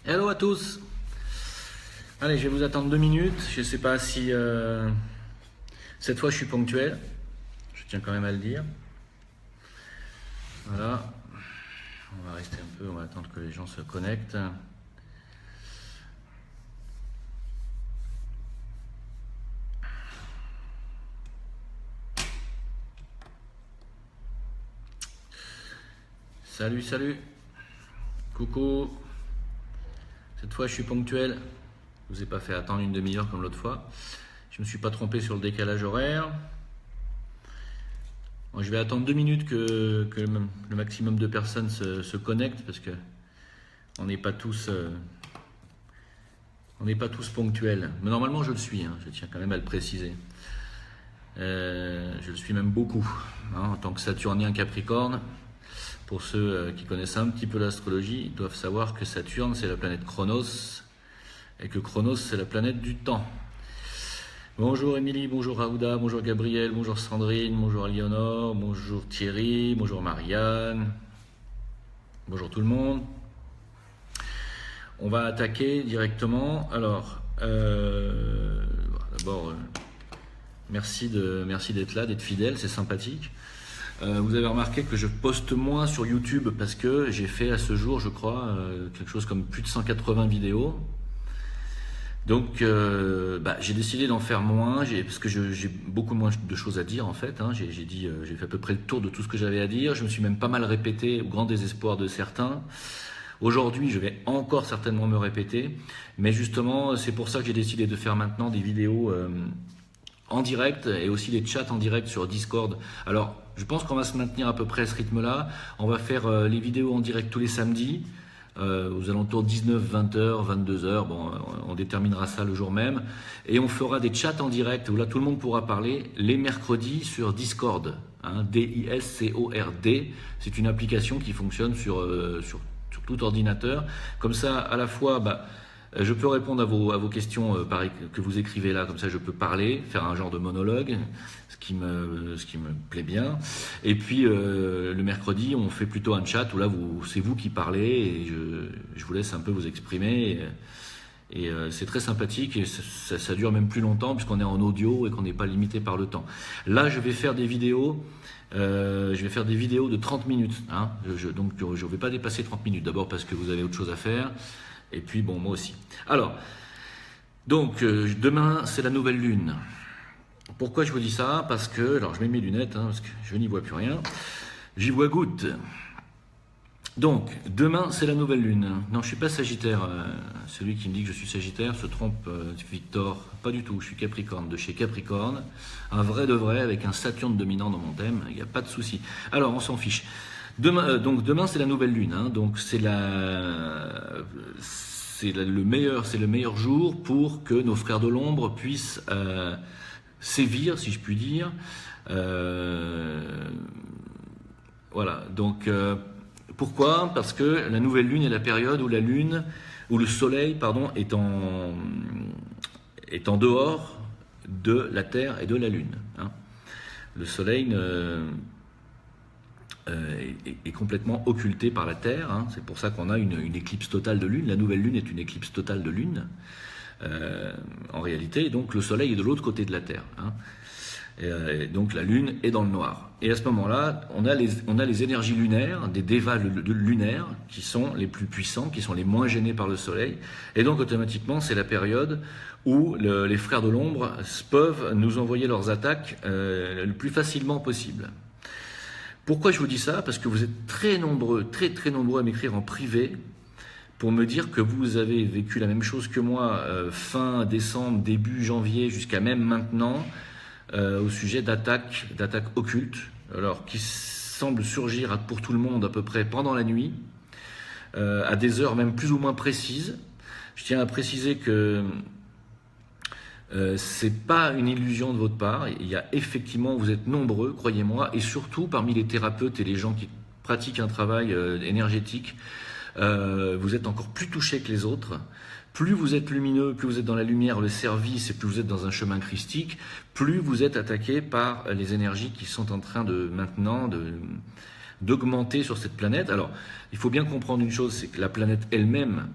Hello à tous. Allez, je vais vous attendre 2 minutes. Je ne sais pas si cette fois je suis ponctuel. Je tiens quand même à le dire. Voilà. On va rester un peu, on va attendre que les gens se connectent. Salut, salut. Coucou. Cette fois je suis ponctuel. Je vous ai pas fait attendre une demi-heure comme l'autre fois. Je me suis pas trompé sur le décalage horaire. Bon, je vais attendre 2 minutes que le maximum de personnes se connectent parce que on n'est pas tous ponctuels. Mais normalement je le suis, hein, je tiens quand même à le préciser. Je le suis même beaucoup, hein, en tant que Saturnien Capricorne. Pour ceux qui connaissent un petit peu l'astrologie, ils doivent savoir que Saturne c'est la planète Chronos et que Chronos c'est la planète du temps. Bonjour Émilie, bonjour Raouda, bonjour Gabriel, bonjour Sandrine, bonjour Aliénor, bonjour Thierry, bonjour Marianne, bonjour tout le monde. On va attaquer directement. Alors, d'abord, merci d'être là, d'être fidèle, c'est sympathique. Vous avez remarqué que je poste moins sur YouTube parce que j'ai fait à ce jour, je crois, quelque chose comme plus de 180 vidéos. Donc, j'ai décidé d'en faire moins, parce que j'ai beaucoup moins de choses à dire en fait. Hein. J'ai fait à peu près le tour de tout ce que j'avais à dire. Je me suis même pas mal répété, au grand désespoir de certains. Aujourd'hui, je vais encore certainement me répéter, mais justement, c'est pour ça que j'ai décidé de faire maintenant des vidéos en direct et aussi des chats en direct sur Discord. Alors, je pense qu'on va se maintenir à peu près à ce rythme-là. On va faire les vidéos en direct tous les samedis. Aux alentours de 19, 20h, 22h, bon, on déterminera ça le jour même. Et on fera des chats en direct où là tout le monde pourra parler les mercredis sur Discord. Hein, D-I-S-C-O-R-D. C'est une application qui fonctionne sur tout ordinateur. Comme ça, à la fois, je peux répondre à vos questions que vous écrivez là, comme ça je peux parler, faire un genre de monologue, ce qui me plaît bien. Et puis le mercredi, on fait plutôt un chat où là c'est vous qui parlez et je vous laisse un peu vous exprimer. Et c'est très sympathique et ça dure même plus longtemps puisqu'on est en audio et qu'on n'est pas limité par le temps. Là, je vais faire des vidéos. De 30 minutes. Hein. Donc je ne vais pas dépasser 30 minutes. D'abord parce que vous avez autre chose à faire. Et puis bon, moi aussi. Alors, donc demain c'est la nouvelle lune. Pourquoi je vous dis ça? Parce que, alors je mets mes lunettes, parce que je n'y vois plus rien. J'y vois goutte. Donc, demain c'est la nouvelle lune. Non, je suis pas Sagittaire. Celui qui me dit que je suis Sagittaire se trompe, Victor. Pas du tout, je suis Capricorne, de chez Capricorne. Un vrai de vrai, avec un Saturne dominant dans mon thème, il n'y a pas de souci. Alors, on s'en fiche. Demain c'est la nouvelle lune. Donc c'est le meilleur jour pour que nos frères de l'ombre puissent sévir, si je puis dire. Voilà. Donc pourquoi? Parce que la nouvelle lune est la période où le soleil, est en dehors de la Terre et de la Lune. Hein. Le soleil est complètement occulté par la Terre. Hein. C'est pour ça qu'on a une éclipse totale de Lune. La nouvelle Lune est une éclipse totale de Lune, en réalité. Et donc le Soleil est de l'autre côté de la Terre. Hein. Et donc la Lune est dans le noir. Et à ce moment-là, on a les énergies lunaires, des dévas lunaires, qui sont les plus puissants, qui sont les moins gênés par le Soleil. Et donc automatiquement, c'est la période où les frères de l'ombre peuvent nous envoyer leurs attaques le plus facilement possible. Pourquoi je vous dis ça? Parce que vous êtes très nombreux à m'écrire en privé pour me dire que vous avez vécu la même chose que moi fin décembre, début janvier, jusqu'à même maintenant, au sujet d'attaques occultes, alors qui semblent surgir pour tout le monde à peu près pendant la nuit, à des heures même plus ou moins précises. Je tiens à préciser que c'est pas une illusion de votre part. Il y a effectivement, vous êtes nombreux, croyez-moi, et surtout parmi les thérapeutes et les gens qui pratiquent un travail énergétique, vous êtes encore plus touchés que les autres. Plus vous êtes lumineux, plus vous êtes dans la lumière, le service, et plus vous êtes dans un chemin christique, plus vous êtes attaqué par les énergies qui sont en train d'augmenter sur cette planète. Alors, il faut bien comprendre une chose, c'est que la planète elle-même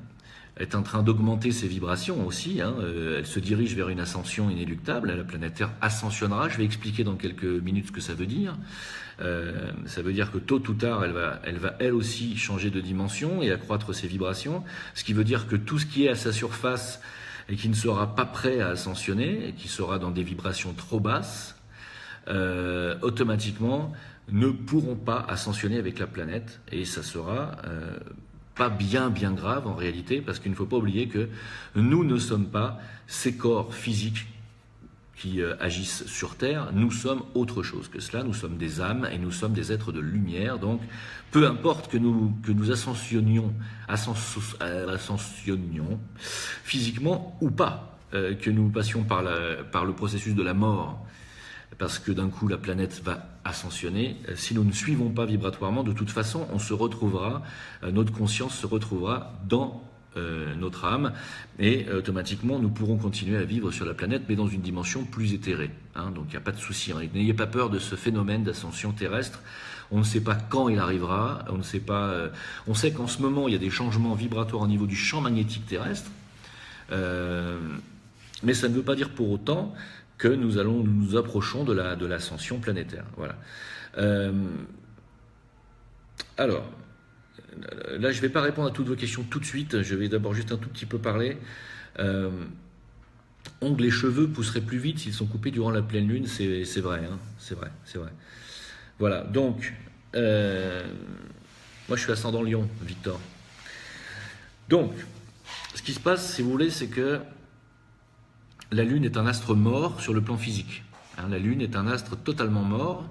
est en train d'augmenter ses vibrations aussi, hein. Elle se dirige vers une ascension inéluctable. La planète Terre ascensionnera. Je vais expliquer dans quelques minutes ce que ça veut dire. Ça veut dire que tôt ou tard, elle va elle aussi changer de dimension et accroître ses vibrations. Ce qui veut dire que tout ce qui est à sa surface et qui ne sera pas prêt à ascensionner, et qui sera dans des vibrations trop basses, automatiquement ne pourront pas ascensionner avec la planète. Et ça sera pas bien grave en réalité, parce qu'il ne faut pas oublier que nous ne sommes pas ces corps physiques qui agissent sur Terre. Nous sommes autre chose que cela, nous sommes des âmes et nous sommes des êtres de lumière. Donc peu importe que nous ascensionnions physiquement ou pas, que nous passions par le processus de la mort, parce que d'un coup la planète va ascensionner, si nous ne suivons pas vibratoirement, de toute façon on se retrouvera, notre conscience se retrouvera dans notre âme, et automatiquement nous pourrons continuer à vivre sur la planète, mais dans une dimension plus éthérée, hein. Donc il n'y a pas de souci, hein. N'ayez pas peur de ce phénomène d'ascension terrestre. On ne sait pas quand il arrivera, on ne sait pas, on sait qu'en ce moment il y a des changements vibratoires au niveau du champ magnétique terrestre, mais ça ne veut pas dire pour autant que nous approchons de l'ascension planétaire. Voilà. Alors, là, je ne vais pas répondre à toutes vos questions tout de suite. Je vais d'abord juste un tout petit peu parler. Ongles et cheveux pousseraient plus vite s'ils sont coupés durant la pleine lune. C'est vrai, hein, c'est vrai. Voilà. Donc, moi, je suis ascendant Lion, Victor. Donc, ce qui se passe, si vous voulez, c'est que la Lune est un astre mort sur le plan physique. Hein, la Lune est un astre totalement mort,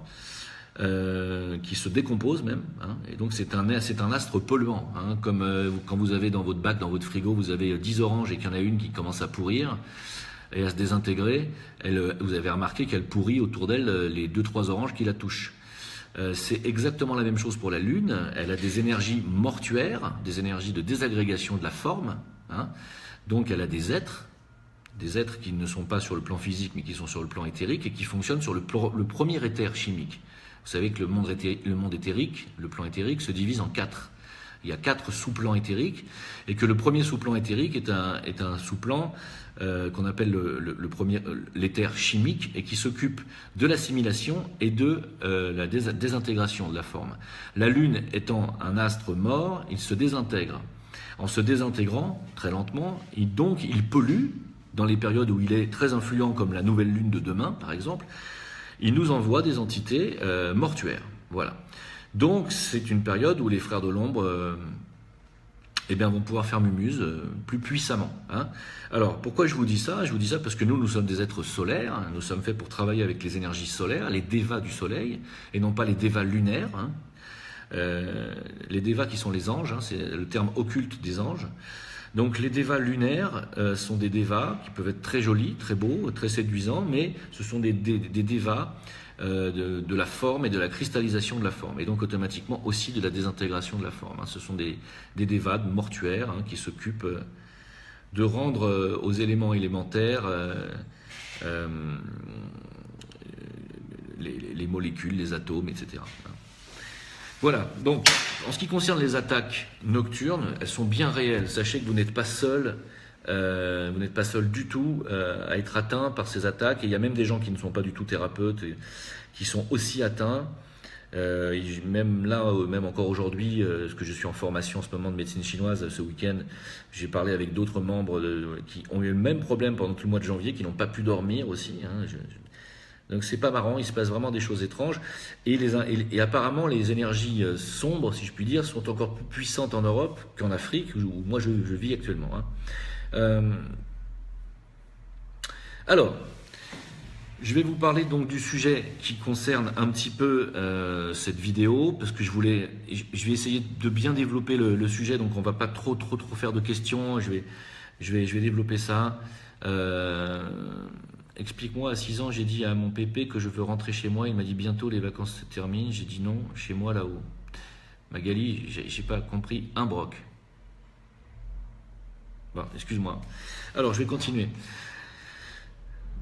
qui se décompose même. Hein, et donc c'est un astre polluant. Hein, comme quand vous avez dans votre bac, dans votre frigo, vous avez 10 oranges et qu'il y en a une qui commence à pourrir et à se désintégrer. Vous avez remarqué qu'elle pourrit autour d'elle les 2-3 oranges qui la touchent. C'est exactement la même chose pour la Lune. Elle a des énergies mortuaires, des énergies de désagrégation de la forme. Hein, donc elle a des êtres qui ne sont pas sur le plan physique, mais qui sont sur le plan éthérique et qui fonctionnent sur le premier éther chimique. Vous savez que le monde éthérique, le plan éthérique, se divise en 4. Il y a 4 sous-plans éthériques, et que le premier sous-plan éthérique est un sous-plan qu'on appelle l'éther chimique, et qui s'occupe de l'assimilation et de la désintégration de la forme. La Lune étant un astre mort, il se désintègre. En se désintégrant très lentement, il pollue. Dans les périodes où il est très influent, comme la nouvelle lune de demain, par exemple, il nous envoie des entités mortuaires. Voilà. Donc, c'est une période où les frères de l'ombre vont pouvoir faire mumuse plus puissamment. Hein. Alors, pourquoi je vous dis ça? Je vous dis ça parce que nous sommes des êtres solaires. Hein. Nous sommes faits pour travailler avec les énergies solaires, les dévas du soleil, et non pas les dévas lunaires. Hein. Les dévas qui sont les anges, hein, c'est le terme occulte des anges. Donc les dévas lunaires sont des dévas qui peuvent être très jolis, très beaux, très séduisants, mais ce sont des dévas de la forme et de la cristallisation de la forme, et donc automatiquement aussi de la désintégration de la forme. Hein. Ce sont des dévas mortuaires, hein, qui s'occupent de rendre aux éléments élémentaires les molécules, les atomes, etc. Voilà, donc en ce qui concerne les attaques nocturnes, elles sont bien réelles. Sachez que vous n'êtes pas seul, du tout à être atteint par ces attaques. Et il y a même des gens qui ne sont pas du tout thérapeutes et qui sont aussi atteints. Même là, même encore aujourd'hui, parce que je suis en formation en ce moment de médecine chinoise, ce week-end, j'ai parlé avec d'autres membres qui ont eu le même problème pendant tout le mois de janvier, qui n'ont pas pu dormir aussi. Hein. Donc c'est pas marrant, il se passe vraiment des choses étranges. Et apparemment, les énergies sombres, si je puis dire, sont encore plus puissantes en Europe qu'en Afrique, où moi je vis actuellement. Hein. Alors, je vais vous parler donc du sujet qui concerne un petit peu cette vidéo, parce que je vais essayer de bien développer le sujet, donc on va pas trop faire de questions. Je vais développer ça. Explique-moi, à 6 ans, j'ai dit à mon pépé que je veux rentrer chez moi. Il m'a dit bientôt les vacances se terminent. J'ai dit non, chez moi là-haut. Magali, j'ai pas compris un broc. Bon, excuse-moi. Alors, je vais continuer.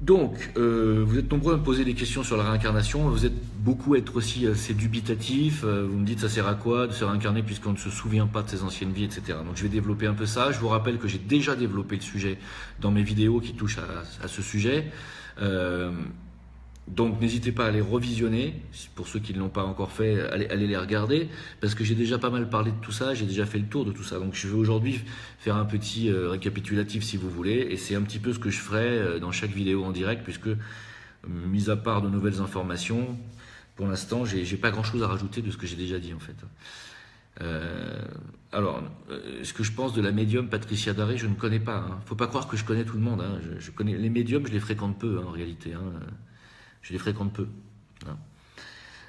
Donc, vous êtes nombreux à me poser des questions sur la réincarnation. Vous êtes beaucoup à être aussi assez dubitatif. Vous me dites ça sert à quoi de se réincarner puisqu'on ne se souvient pas de ses anciennes vies, etc. Donc je vais développer un peu ça. Je vous rappelle que j'ai déjà développé le sujet dans mes vidéos qui touchent à ce sujet. Donc n'hésitez pas à les revisionner, pour ceux qui ne l'ont pas encore fait, allez les regarder, parce que j'ai déjà pas mal parlé de tout ça, j'ai déjà fait le tour de tout ça. Donc je vais aujourd'hui faire un petit récapitulatif si vous voulez, et c'est un petit peu ce que je ferai dans chaque vidéo en direct, puisque mis à part de nouvelles informations, pour l'instant j'ai pas grand chose à rajouter de ce que j'ai déjà dit en fait. Alors, ce que je pense de la médium Patricia Daré, je ne connais pas. Hein. Faut pas croire que je connais tout le monde. Hein. Je connais les médiums, je les fréquente peu en réalité. Hein. Je les fréquente peu. Hein.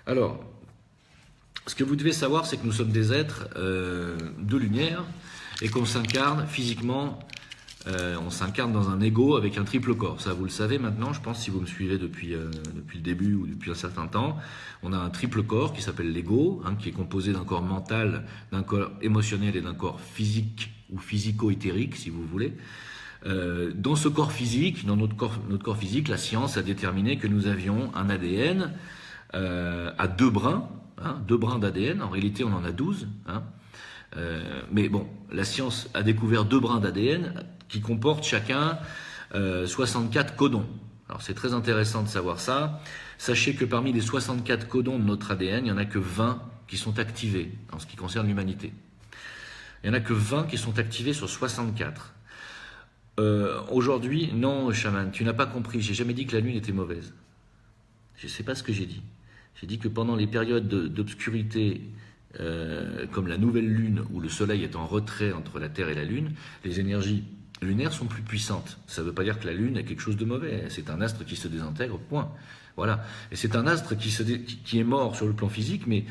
Alors, ce que vous devez savoir, c'est que nous sommes des êtres de lumière et qu'on s'incarne physiquement, on s'incarne dans un ego avec un triple corps. Ça, vous le savez maintenant, je pense, si vous me suivez depuis le début ou depuis un certain temps. On a un triple corps qui s'appelle l'ego, hein, qui est composé d'un corps mental, d'un corps émotionnel et d'un corps physique ou physico-éthérique, si vous voulez. Dans ce corps physique, dans notre corps physique, la science a déterminé que nous avions un ADN à deux brins d'ADN. En réalité, on en a 12. Hein. Mais bon, la science a découvert 2 brins d'ADN qui comportent chacun 64 codons. Alors c'est très intéressant de savoir ça. Sachez que parmi les 64 codons de notre ADN, il n'y en a que 20 qui sont activés en ce qui concerne l'humanité. Il n'y en a que 20 qui sont activés sur 64. Aujourd'hui, non, chaman, tu n'as pas compris. J'ai jamais dit que la lune était mauvaise. Je ne sais pas ce que j'ai dit. J'ai dit que pendant les périodes d'obscurité, comme la nouvelle lune où le soleil est en retrait entre la Terre et la lune, les énergies lunaires sont plus puissantes. Ça ne veut pas dire que la lune est quelque chose de mauvais. C'est un astre qui se désintègre, point. Voilà. Et c'est un astre qui est mort sur le plan physique, mais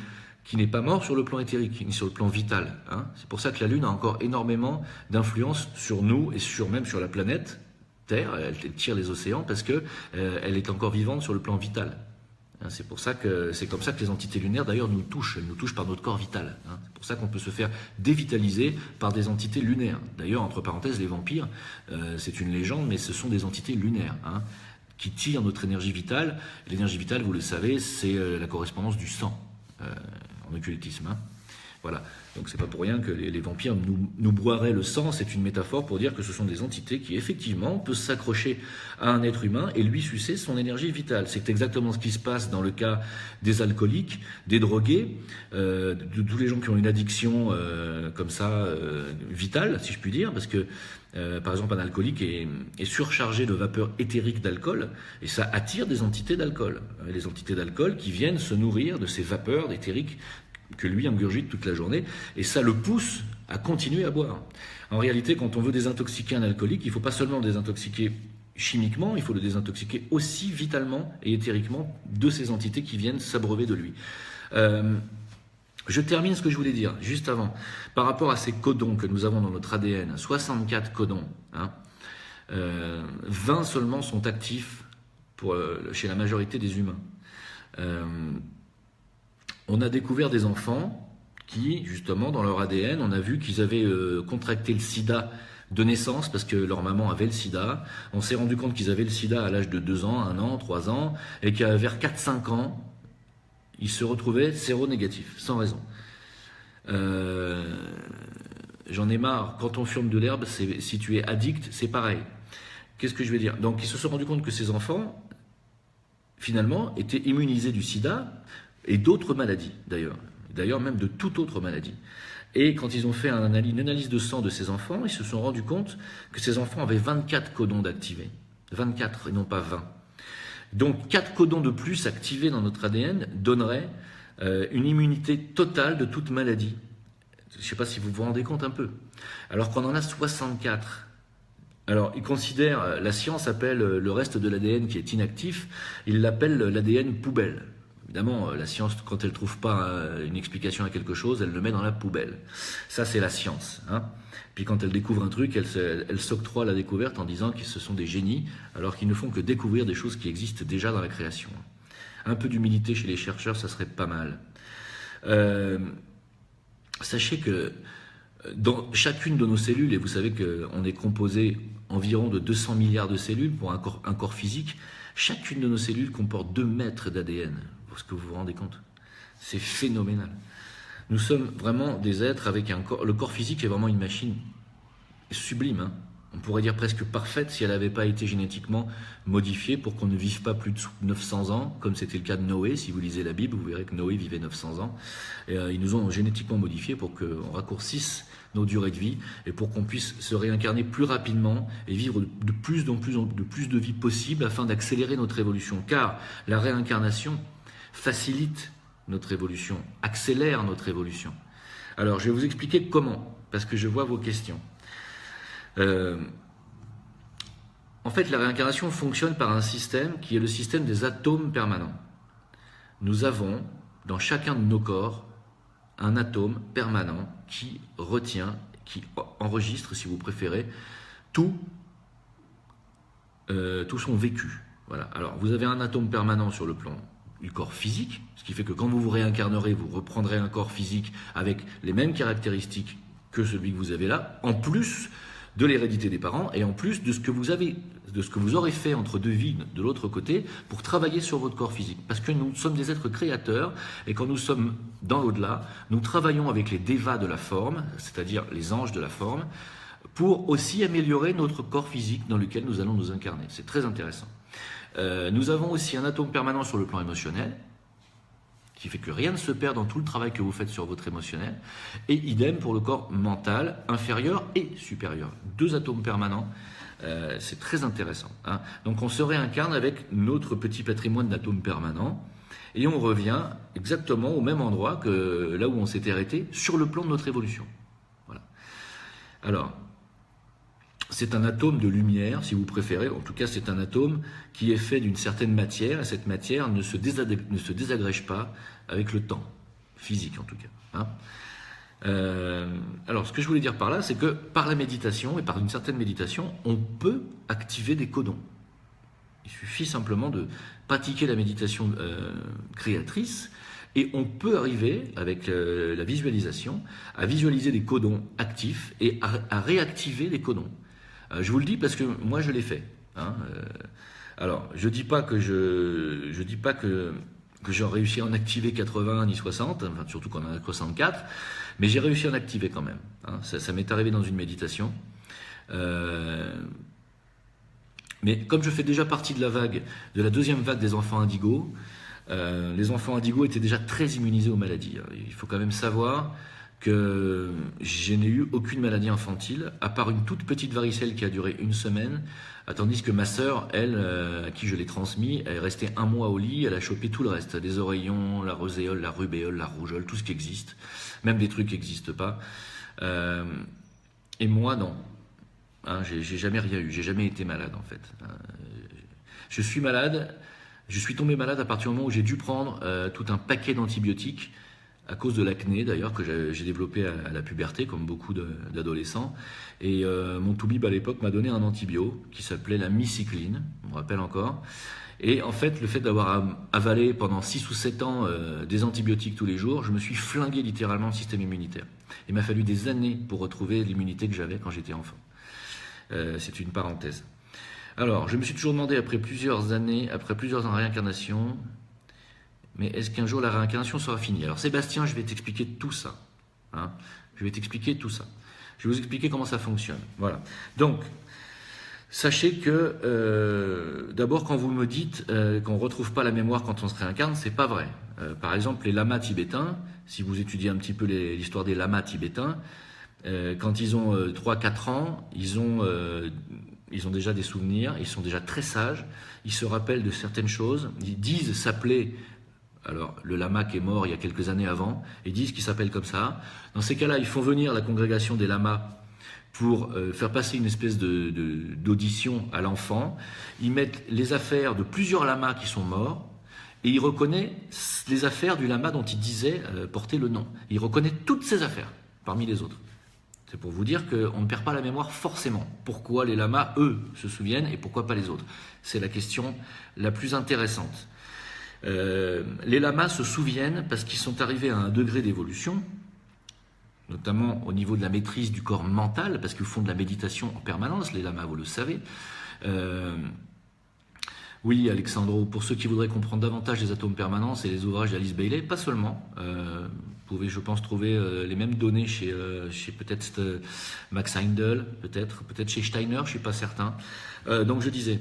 qui n'est pas mort sur le plan éthérique, ni sur le plan vital. Hein. C'est pour ça que la Lune a encore énormément d'influence sur nous et même sur la planète Terre. Elle tire les océans parce que elle est encore vivante sur le plan vital. Hein, c'est comme ça que les entités lunaires d'ailleurs nous touchent. Elles nous touchent par notre corps vital. Hein. C'est pour ça qu'on peut se faire dévitaliser par des entités lunaires. D'ailleurs, entre parenthèses, les vampires, c'est une légende, mais ce sont des entités lunaires. Hein, qui tirent notre énergie vitale. L'énergie vitale, vous le savez, c'est la correspondance du sang. En occultisme. Hein. Voilà. Donc c'est pas pour rien que les vampires nous broieraient le sang, c'est une métaphore pour dire que ce sont des entités qui effectivement peuvent s'accrocher à un être humain et lui sucer son énergie vitale. C'est exactement ce qui se passe dans le cas des alcooliques, des drogués, de tous les gens qui ont une addiction comme ça, vitale, si je puis dire, parce que par exemple un alcoolique est surchargé de vapeur éthérique d'alcool et ça attire des entités d'alcool. Les entités d'alcool qui viennent se nourrir de ces vapeurs éthériques que lui ingurgite toute la journée, et ça le pousse à continuer à boire. En réalité, quand on veut désintoxiquer un alcoolique, il ne faut pas seulement le désintoxiquer chimiquement, il faut le désintoxiquer aussi vitalement et éthériquement de ces entités qui viennent s'abreuver de lui. Je termine ce que je voulais dire, juste avant. Par rapport à ces codons que nous avons dans notre ADN, 64 codons, hein, 20 seulement sont actifs chez la majorité des humains. On a découvert des enfants qui, justement, dans leur ADN, on a vu qu'ils avaient contracté le sida de naissance parce que leur maman avait le sida. On s'est rendu compte qu'ils avaient le sida à l'âge de 2 ans, 1 an, 3 ans, et qu'à vers 4-5 ans, ils se retrouvaient séronégatifs, sans raison. J'en ai marre. Quand on fume de l'herbe, si tu es addict, c'est pareil. Qu'est-ce que je vais dire? Donc, ils se sont rendus compte que ces enfants, finalement, étaient immunisés du sida et d'autres maladies, d'ailleurs même de toute autre maladie. Et quand ils ont fait une analyse de sang de ces enfants, ils se sont rendus compte que ces enfants avaient 24 codons d'activés. 24 et non pas 20. Donc 4 codons de plus activés dans notre ADN donneraient une immunité totale de toute maladie. Je ne sais pas si vous vous rendez compte un peu. Alors qu'on en a 64. Alors, ils considèrent, la science appelle le reste de l'ADN qui est inactif, ils l'appellent l'ADN poubelle. Évidemment, la science, quand elle ne trouve pas une explication à quelque chose, elle le met dans la poubelle. Ça, c'est la science. Hein. Puis quand elle découvre un truc, elle s'octroie la découverte en disant que ce sont des génies, alors qu'ils ne font que découvrir des choses qui existent déjà dans la création. Un peu d'humilité chez les chercheurs, ça serait pas mal. Sachez que dans chacune de nos cellules, et vous savez qu'on est composé environ de 200 milliards de cellules pour un corps physique, chacune de nos cellules comporte 2 mètres d'ADN. Est-ce que vous vous rendez compte? C'est phénoménal. Nous sommes vraiment des êtres avec un corps. Le corps physique est vraiment une machine sublime, hein. On pourrait dire presque parfaite si elle n'avait pas été génétiquement modifiée pour qu'on ne vive pas plus de 900 ans, comme c'était le cas de Noé. Si vous lisez la Bible, vous verrez que Noé vivait 900 ans. Et, ils nous ont génétiquement modifiés pour qu'on raccourcisse nos durées de vie et pour qu'on puisse se réincarner plus rapidement et vivre de plus de vie possible afin d'accélérer notre évolution. Car la réincarnation facilite notre évolution, accélère notre évolution. Alors, je vais vous expliquer comment, parce que je vois vos questions. En fait, la réincarnation fonctionne par un système qui est le système des atomes permanents. Nous avons, dans chacun de nos corps, un atome permanent qui retient, qui enregistre, si vous préférez, tout son vécu. Voilà. Alors, vous avez un atome permanent sur le plan du corps physique, ce qui fait que quand vous vous réincarnerez, vous reprendrez un corps physique avec les mêmes caractéristiques que celui que vous avez là, en plus de l'hérédité des parents et en plus de ce que vous aurez fait entre 2 vies de l'autre côté pour travailler sur votre corps physique. Parce que nous sommes des êtres créateurs et quand nous sommes dans l'au-delà, nous travaillons avec les dévas de la forme, c'est-à-dire les anges de la forme, pour aussi améliorer notre corps physique dans lequel nous allons nous incarner. C'est très intéressant. Nous avons aussi un atome permanent sur le plan émotionnel, qui fait que rien ne se perd dans tout le travail que vous faites sur votre émotionnel, et idem pour le corps mental, inférieur et supérieur. 2 atomes permanents, c'est très intéressant, hein. Donc on se réincarne avec notre petit patrimoine d'atomes permanents, et on revient exactement au même endroit que là où on s'était arrêté, sur le plan de notre évolution. Voilà. Alors, c'est un atome de lumière, si vous préférez. En tout cas, c'est un atome qui est fait d'une certaine matière, et cette matière ne se désagrège pas avec le temps, physique en tout cas, hein. Alors, ce que je voulais dire par là, c'est que par la méditation, et par une certaine méditation, on peut activer des codons. Il suffit simplement de pratiquer la méditation créatrice, et on peut arriver, avec la visualisation, à visualiser des codons actifs et à réactiver des codons. Je vous le dis parce que moi je l'ai fait, hein. Alors je dis pas que j'ai réussi à en activer 80 ni 60, enfin, surtout qu'on en a 64, mais j'ai réussi à en activer quand même, hein. Ça m'est arrivé dans une méditation. Mais comme je fais déjà partie de la 2e vague des enfants indigos, les enfants indigos étaient déjà très immunisés aux maladies. Il faut quand même savoir que je n'ai eu aucune maladie infantile, à part une toute petite varicelle qui a duré 1 semaine, tandis que ma sœur, elle, à qui je l'ai transmis, elle est restée 1 mois au lit, elle a chopé tout le reste, les oreillons, la roséole, la rubéole, la rougeole, tout ce qui existe, même des trucs qui n'existent pas. Et moi, non. Hein, j'ai jamais rien eu, j'ai jamais été malade en fait. Je suis tombé malade à partir du moment où j'ai dû prendre tout un paquet d'antibiotiques, à cause de l'acné d'ailleurs, que j'ai développé à la puberté, comme beaucoup d'adolescents. Et mon toubib à l'époque m'a donné un antibio qui s'appelait la micycline, on me rappelle encore. Et en fait, le fait d'avoir avalé pendant 6 ou 7 ans des antibiotiques tous les jours, je me suis flingué littéralement le système immunitaire. Il m'a fallu des années pour retrouver l'immunité que j'avais quand j'étais enfant. C'est une parenthèse. Alors, je me suis toujours demandé, après plusieurs années, après plusieurs ans de réincarnation, mais est-ce qu'un jour la réincarnation sera finie? Alors Sébastien, je vais t'expliquer tout ça, hein. Je vais t'expliquer tout ça. Je vais vous expliquer comment ça fonctionne. Voilà. Donc, sachez que, d'abord, quand vous me dites qu'on ne retrouve pas la mémoire quand on se réincarne, c'est pas vrai. Par exemple, les lamas tibétains, si vous étudiez un petit peu l'histoire des lamas tibétains, quand ils ont 3-4 ans, ils ont déjà des souvenirs, ils sont déjà très sages, ils se rappellent de certaines choses, ils disent s'appeler... Alors, le lama qui est mort il y a quelques années avant, ils disent qu'il s'appelle comme ça. Dans ces cas-là, ils font venir la congrégation des lamas pour faire passer une espèce d'audition à l'enfant. Ils mettent les affaires de plusieurs lamas qui sont morts et il reconnaît les affaires du lama dont il disait porter le nom. Il reconnaît toutes ces affaires parmi les autres. C'est pour vous dire qu'on ne perd pas la mémoire forcément. Pourquoi les lamas, eux, se souviennent et pourquoi pas les autres? C'est la question la plus intéressante. Les lamas se souviennent parce qu'ils sont arrivés à un degré d'évolution notamment au niveau de la maîtrise du corps mental, parce qu'ils font de la méditation en permanence, les lamas, vous le savez. Oui, Alexandro, pour ceux qui voudraient comprendre davantage les atomes permanents et les ouvrages d'Alice Bailey, pas seulement. Vous pouvez, je pense, trouver les mêmes données chez peut-être Max Heindel, peut-être chez Steiner, je ne suis pas certain. Donc je disais,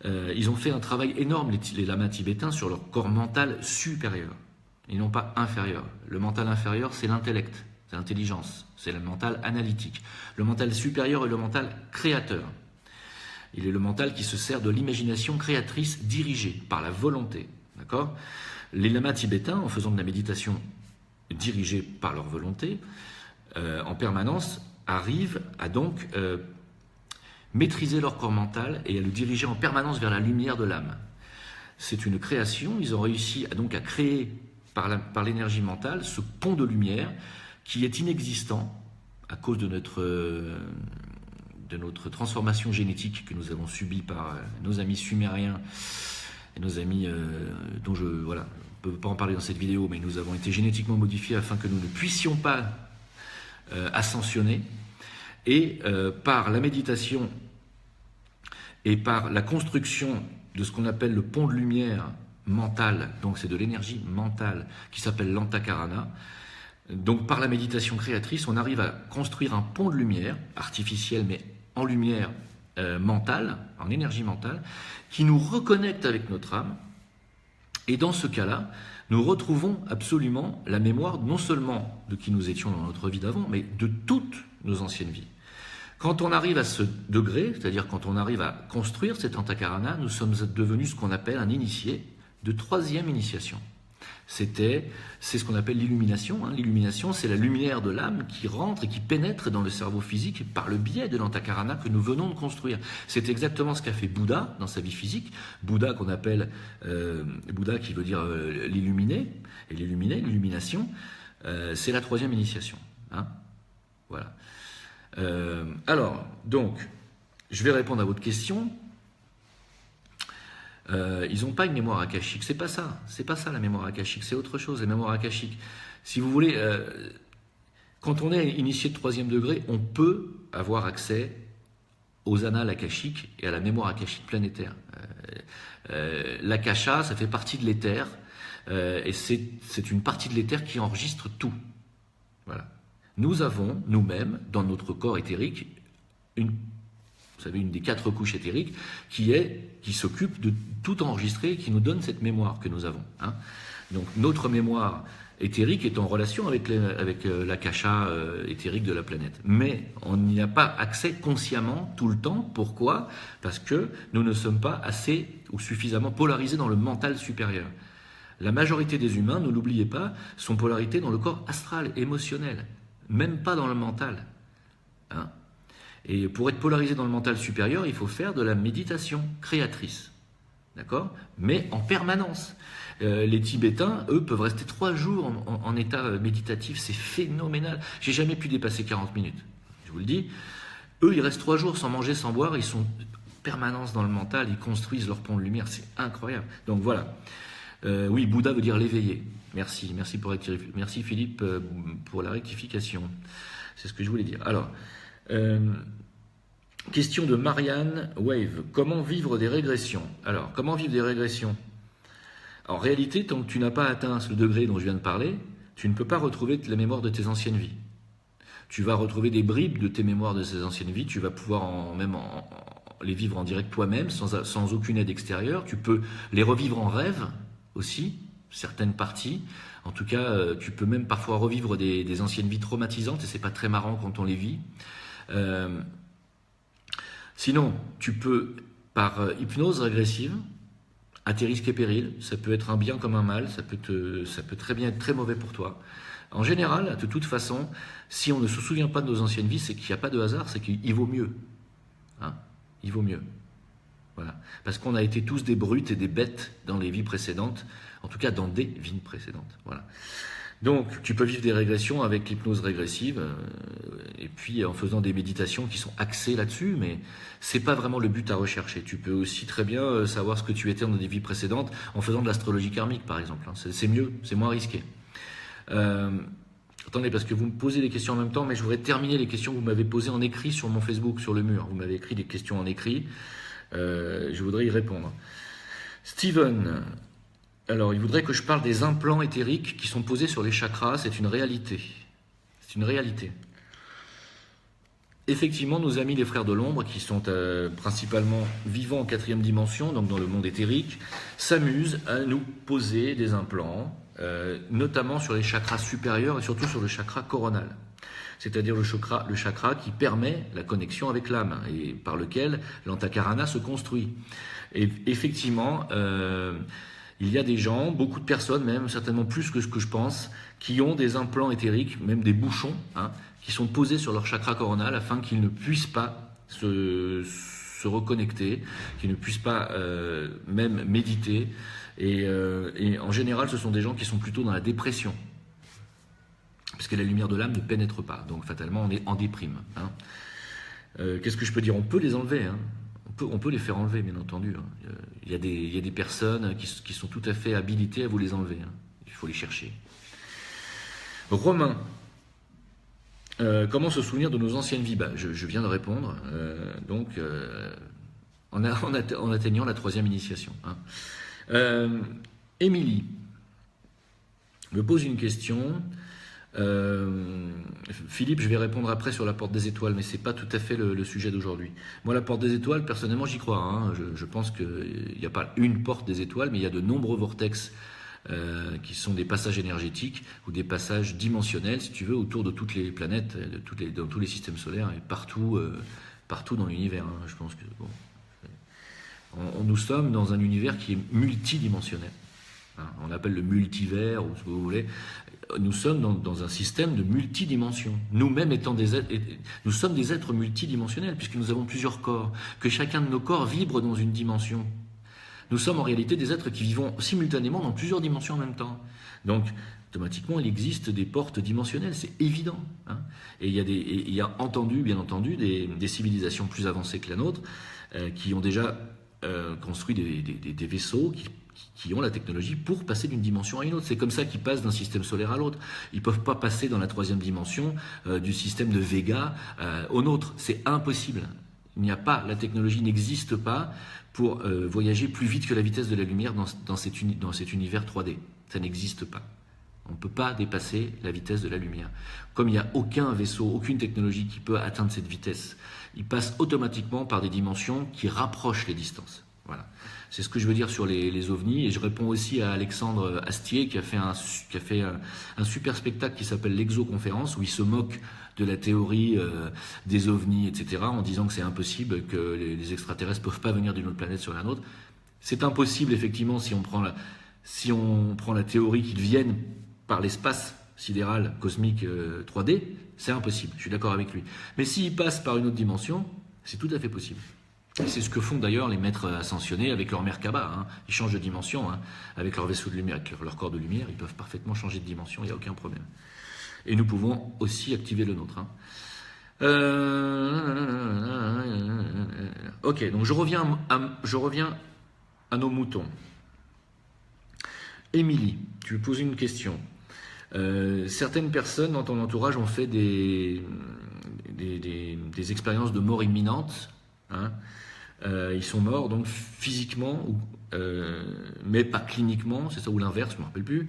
ils ont fait un travail énorme, les lamas tibétains, sur leur corps mental supérieur, et non pas inférieur. Le mental inférieur, c'est l'intellect, c'est l'intelligence, c'est le mental analytique. Le mental supérieur est le mental créateur. Il est le mental qui se sert de l'imagination créatrice dirigée par la volonté. D'accord ? Les lamas tibétains, en faisant de la méditation dirigée par leur volonté, en permanence, arrivent à donc maîtriser leur corps mental et à le diriger en permanence vers la lumière de l'âme. C'est une création, ils ont réussi donc à créer par l'énergie mentale ce pont de lumière qui est inexistant à cause de notre transformation génétique que nous avons subie par nos amis sumériens et nos amis dont je ne peux pas en parler dans cette vidéo, mais nous avons été génétiquement modifiés afin que nous ne puissions pas ascensionner. Et par la méditation et par la construction de ce qu'on appelle le pont de lumière mental, donc c'est de l'énergie mentale qui s'appelle l'antakarana. Donc par la méditation créatrice, on arrive à construire un pont de lumière artificiel, mais en lumière mentale, en énergie mentale, qui nous reconnecte avec notre âme. Et dans ce cas-là, nous retrouvons absolument la mémoire non seulement de qui nous étions dans notre vie d'avant, mais de toutes nos anciennes vies. Quand on arrive à ce degré, c'est-à-dire quand on arrive à construire cet antakarana, nous sommes devenus ce qu'on appelle un initié de 3e initiation. C'est ce qu'on appelle l'illumination. L'illumination, c'est la lumière de l'âme qui rentre et qui pénètre dans le cerveau physique par le biais de l'antakarana que nous venons de construire. C'est exactement ce qu'a fait Bouddha dans sa vie physique. Bouddha qu'on appelle Bouddha qui veut dire l'illuminé, et l'illumination, c'est la 3e initiation. Voilà. Alors, donc, je vais répondre à votre question. Ils n'ont pas une mémoire akashique, c'est pas ça la mémoire akashique, c'est autre chose, la mémoire akashique. Si vous voulez, quand on est initié de 3e degré, on peut avoir accès aux annales akashiques et à la mémoire akashique planétaire. L'akasha, ça fait partie de l'éther, et c'est une partie de l'éther qui enregistre tout. Voilà. Nous avons, nous-mêmes, dans notre corps éthérique, une des 4 couches éthériques, qui s'occupe de tout enregistrer, qui nous donne cette mémoire que nous avons. Donc notre mémoire éthérique est en relation avec l'akasha éthérique de la planète. Mais on n'y a pas accès consciemment tout le temps. Pourquoi ? Parce que nous ne sommes pas assez ou suffisamment polarisés dans le mental supérieur. La majorité des humains, ne l'oubliez pas, sont polarisés dans le corps astral, émotionnel, même pas dans le mental. Et pour être polarisé dans le mental supérieur, il faut faire de la méditation créatrice. D'accord ? Mais en permanence. Les Tibétains, eux, peuvent rester 3 jours en état méditatif. C'est phénoménal. J'ai jamais pu dépasser 40 minutes. Je vous le dis. Eux, ils restent 3 jours sans manger, sans boire. Ils sont en permanence dans le mental. Ils construisent leur pont de lumière. C'est incroyable. Donc voilà. Oui, Bouddha veut dire l'éveillé. Merci Philippe pour la rectification. C'est ce que je voulais dire. Alors, question de Marianne Wave. Comment vivre des régressions ? Alors, comment vivre des régressions ? En réalité, tant que tu n'as pas atteint ce degré dont je viens de parler, tu ne peux pas retrouver la mémoire de tes anciennes vies. Tu vas retrouver des bribes de tes mémoires de ces anciennes vies, tu vas pouvoir les vivre en direct toi-même, sans aucune aide extérieure. Tu peux les revivre en rêve aussi, certaines parties. En tout cas, tu peux même parfois revivre des anciennes vies traumatisantes, et c'est pas très marrant quand on les vit. Sinon, tu peux, par hypnose régressive, à tes risques et périls, ça peut être un bien comme un mal, ça peut très bien être très mauvais pour toi. En général, de toute façon, si on ne se souvient pas de nos anciennes vies, c'est qu'il n'y a pas de hasard, c'est qu'il vaut mieux. Il vaut mieux. Voilà. Parce qu'on a été tous des brutes et des bêtes dans les vies précédentes, en tout cas dans des vies précédentes. Voilà. Donc, tu peux vivre des régressions avec l'hypnose régressive, et puis en faisant des méditations qui sont axées là-dessus, mais c'est pas vraiment le but à rechercher. Tu peux aussi très bien savoir ce que tu étais dans des vies précédentes en faisant de l'astrologie karmique, par exemple. C'est mieux, c'est moins risqué. Attendez, parce que vous me posez des questions en même temps, mais je voudrais terminer les questions que vous m'avez posées en écrit sur mon Facebook, sur le mur. Vous m'avez écrit des questions en écrit. Je voudrais y répondre. Steven, alors il voudrait que je parle des implants éthériques qui sont posés sur les chakras. C'est une réalité. C'est une réalité. Effectivement, nos amis les frères de l'ombre, qui sont principalement vivants en 4e dimension, donc dans le monde éthérique, s'amusent à nous poser des implants, notamment sur les chakras supérieurs et surtout sur le chakra coronal. C'est-à-dire le chakra qui permet la connexion avec l'âme et par lequel l'antakarana se construit. Et effectivement, il y a des gens, beaucoup de personnes même, certainement plus que ce que je pense, qui ont des implants éthériques, même des bouchons, qui sont posés sur leur chakra coronal afin qu'ils ne puissent pas se reconnecter, qu'ils ne puissent pas même méditer. Et en général, ce sont des gens qui sont plutôt dans la dépression, parce que la lumière de l'âme ne pénètre pas. Donc fatalement, on est en déprime. Qu'est-ce que je peux dire? On peut les enlever. On peut les faire enlever, bien entendu. Il y a des personnes qui sont tout à fait habilitées à vous les enlever. Il faut les chercher. Romain, comment se souvenir de nos anciennes vies? Je viens de répondre. En atteignant la 3e initiation. Émilie me pose une question. Philippe, je vais répondre après sur la porte des étoiles, mais c'est pas tout à fait le sujet d'aujourd'hui. Moi, la porte des étoiles, personnellement, j'y crois. Je pense qu'il n'y a pas une porte des étoiles, mais il y a de nombreux vortex qui sont des passages énergétiques ou des passages dimensionnels, si tu veux, autour de toutes les planètes, dans tous les systèmes solaires et partout dans l'univers. Je pense que nous sommes dans un univers qui est multidimensionnel. On appelle le multivers, ou ce que vous voulez. Nous sommes dans un système de multidimensions. Nous-mêmes étant nous sommes des êtres multidimensionnels, puisque nous avons plusieurs corps, que chacun de nos corps vibre dans une dimension. Nous sommes en réalité des êtres qui vivons simultanément dans plusieurs dimensions en même temps. Donc, automatiquement, il existe des portes dimensionnelles, c'est évident. Et il y a bien entendu, des civilisations plus avancées que la nôtre, qui ont déjà construit des vaisseaux qui ont la technologie pour passer d'une dimension à une autre. C'est comme ça qu'ils passent d'un système solaire à l'autre. Ils ne peuvent pas passer dans la 3e dimension du système de Vega au nôtre. C'est impossible. La technologie n'existe pas pour voyager plus vite que la vitesse de la lumière dans cet univers 3D. Ça n'existe pas. On ne peut pas dépasser la vitesse de la lumière. Comme il n'y a aucun vaisseau, aucune technologie qui peut atteindre cette vitesse, il passe automatiquement par des dimensions qui rapprochent les distances. Voilà. C'est ce que je veux dire sur les ovnis. Et je réponds aussi à Alexandre Astier qui a fait un super spectacle qui s'appelle l'Exoconférence, où il se moque de la théorie des ovnis, etc., en disant que c'est impossible, que les extraterrestres ne peuvent pas venir d'une autre planète sur la nôtre. C'est impossible, effectivement, si on prend la théorie qu'ils viennent par l'espace sidéral, cosmique, 3D, c'est impossible, je suis d'accord avec lui. Mais s'ils passent par une autre dimension, c'est tout à fait possible. Et c'est ce que font d'ailleurs les maîtres ascensionnés avec leur Merkaba. Ils changent de dimension. Avec leur vaisseau de lumière, avec leur corps de lumière, ils peuvent parfaitement changer de dimension, il n'y a aucun problème. Et nous pouvons aussi activer le nôtre. Ok, donc je reviens à nos moutons. Émilie, tu me poses une question. Certaines personnes dans ton entourage ont fait des expériences de mort imminente. Ils sont morts donc physiquement, mais pas cliniquement, c'est ça, ou l'inverse, je ne me rappelle plus.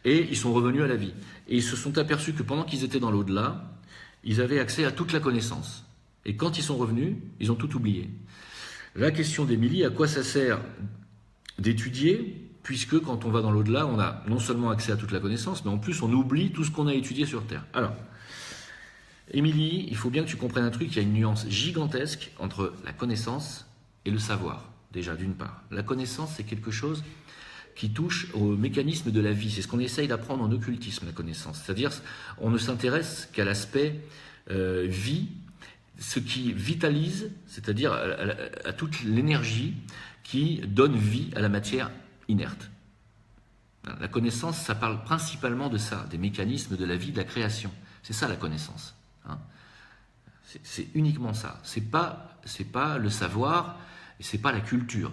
Et ils sont revenus à la vie. Et ils se sont aperçus que pendant qu'ils étaient dans l'au-delà, ils avaient accès à toute la connaissance. Et quand ils sont revenus, ils ont tout oublié. La question d'Émilie, à quoi ça sert d'étudier, puisque quand on va dans l'au-delà, on a non seulement accès à toute la connaissance, mais en plus on oublie tout ce qu'on a étudié sur Terre. Alors, Émilie, il faut bien que tu comprennes un truc, il y a une nuance gigantesque entre la connaissance et le savoir, déjà d'une part. La connaissance, c'est quelque chose qui touche au mécanisme de la vie. C'est ce qu'on essaye d'apprendre en occultisme, la connaissance. C'est-à-dire, on ne s'intéresse qu'à l'aspect vie, ce qui vitalise, c'est-à-dire à toute l'énergie qui donne vie à la matière inerte. La connaissance, ça parle principalement de ça, des mécanismes de la vie, de la création. C'est ça la connaissance. C'est uniquement ça. C'est pas le savoir et c'est pas la culture.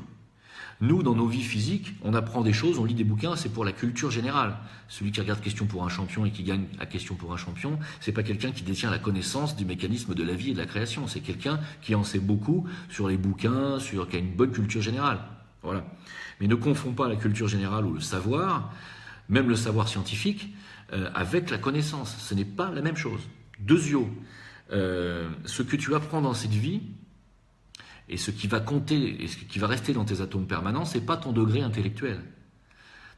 Nous, dans nos vies physiques, on apprend des choses, on lit des bouquins, c'est pour la culture générale. Celui qui regarde Question pour un champion et qui gagne à Question pour un champion, c'est pas quelqu'un qui détient la connaissance du mécanisme de la vie et de la création. C'est quelqu'un qui en sait beaucoup sur les bouquins, qui a une bonne culture générale. Voilà. Mais ne confonds pas la culture générale ou le savoir, même le savoir scientifique, avec la connaissance. Ce n'est pas la même chose. Deuxièmement, ce que tu apprends dans cette vie, et ce qui va compter, et ce qui va rester dans tes atomes permanents, c'est pas ton degré intellectuel.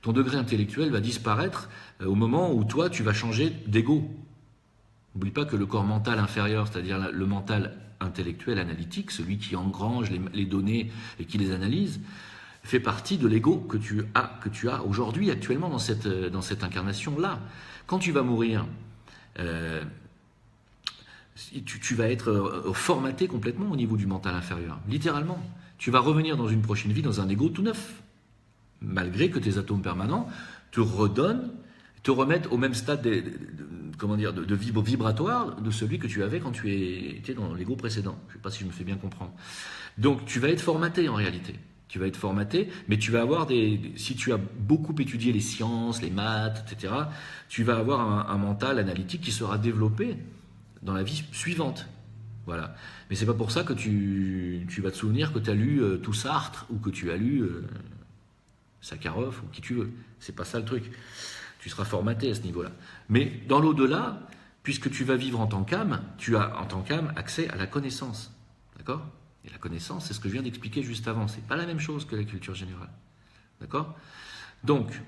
Ton degré intellectuel va disparaître au moment où toi, tu vas changer d'ego. N'oublie pas que le corps mental inférieur, c'est-à-dire le mental intellectuel analytique, celui qui engrange les données et qui les analyse, fait partie de l'ego que tu as aujourd'hui, actuellement, dans cette incarnation-là. Quand tu vas mourir, tu vas être formaté complètement au niveau du mental inférieur, littéralement. Tu vas revenir dans une prochaine vie dans un ego tout neuf, malgré que tes atomes permanents te remettent au même stade de vibratoire de celui que tu avais quand tu étais dans l'ego précédent. Je ne sais pas si je me fais bien comprendre. Donc tu vas être formaté en réalité. Tu vas être formaté, mais tu vas avoir si tu as beaucoup étudié les sciences, les maths, etc., tu vas avoir un mental analytique qui sera développé dans la vie suivante. Voilà. Mais c'est pas pour ça que tu vas te souvenir que tu as lu tout Sartre ou que tu as lu Sakharov ou qui tu veux. C'est pas ça le truc. Tu seras formaté à ce niveau-là. Mais dans l'au-delà, puisque tu vas vivre en tant qu'âme, tu as en tant qu'âme accès à la connaissance. D'accord ? Et la connaissance, c'est ce que je viens d'expliquer juste avant. C'est pas la même chose que la culture générale. D'accord ? Donc,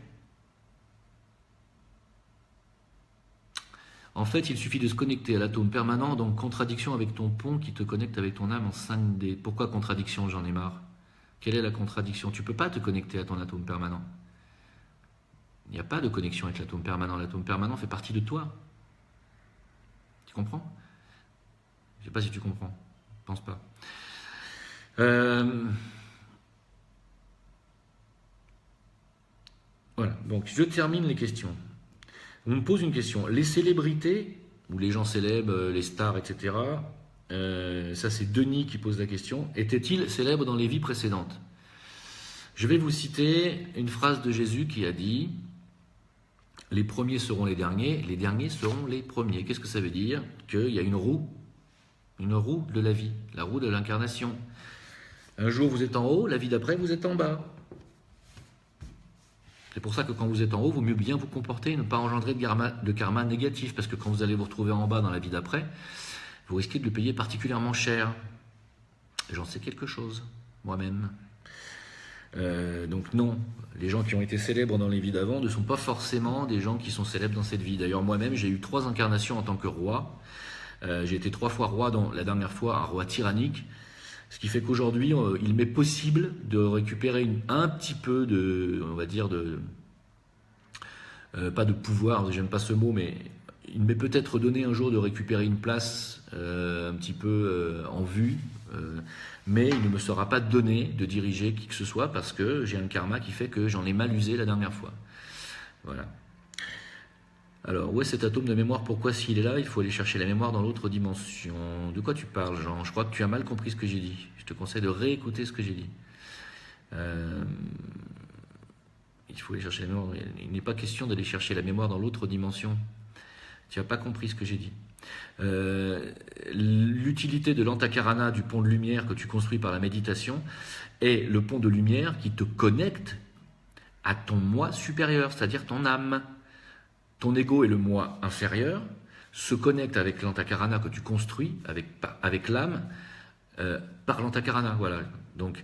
en fait, il suffit de se connecter à l'atome permanent, donc contradiction avec ton pont qui te connecte avec ton âme en 5D. Pourquoi contradiction? J'en ai marre. Quelle est la contradiction? Tu ne peux pas te connecter à ton atome permanent. Il n'y a pas de connexion avec l'atome permanent. L'atome permanent fait partie de toi. Tu comprends? Je ne sais pas si tu comprends. Je ne pense pas. Voilà, donc je termine les questions. On me pose une question. Les célébrités, ou les gens célèbres, les stars, etc., ça c'est Denis qui pose la question, étaient-ils célèbres dans les vies précédentes? Je vais vous citer une phrase de Jésus qui a dit « Les premiers seront les derniers seront les premiers ». Qu'est-ce que ça veut dire? Qu'il y a une roue de la vie, la roue de l'incarnation. Un jour vous êtes en haut, la vie d'après vous êtes en bas. C'est pour ça que quand vous êtes en haut, il vaut mieux bien vous comporter et ne pas engendrer de karma négatif, parce que quand vous allez vous retrouver en bas dans la vie d'après, vous risquez de le payer particulièrement cher. J'en sais quelque chose, moi-même. Donc non, les gens qui ont été célèbres dans les vies d'avant ne sont pas forcément des gens qui sont célèbres dans cette vie. D'ailleurs, moi-même, j'ai eu 3 incarnations en tant que roi. J'ai été 3 fois roi, la dernière fois un roi tyrannique. Ce qui fait qu'aujourd'hui, il m'est possible de récupérer un petit peu de, on va dire, pas de pouvoir, j'aime pas ce mot, mais il m'est peut-être donné un jour de récupérer une place un petit peu en vue, mais il ne me sera pas donné de diriger qui que ce soit parce que j'ai un karma qui fait que j'en ai mal usé la dernière fois. Voilà. Alors, où est cet atome de mémoire? Pourquoi s'il est là, il faut aller chercher la mémoire dans l'autre dimension? De quoi tu parles, Jean? Je crois que tu as mal compris ce que j'ai dit. Je te conseille de réécouter ce que j'ai dit. Il faut aller chercher la mémoire. Il n'est pas question d'aller chercher la mémoire dans l'autre dimension. Tu n'as pas compris ce que j'ai dit. L'utilité de l'antakarana, du pont de lumière que tu construis par la méditation, est le pont de lumière qui te connecte à ton moi supérieur, c'est-à-dire ton âme. Ton ego et le moi inférieur se connectent avec l'antakarana que tu construis, avec l'âme, par l'antakarana. Voilà. Donc,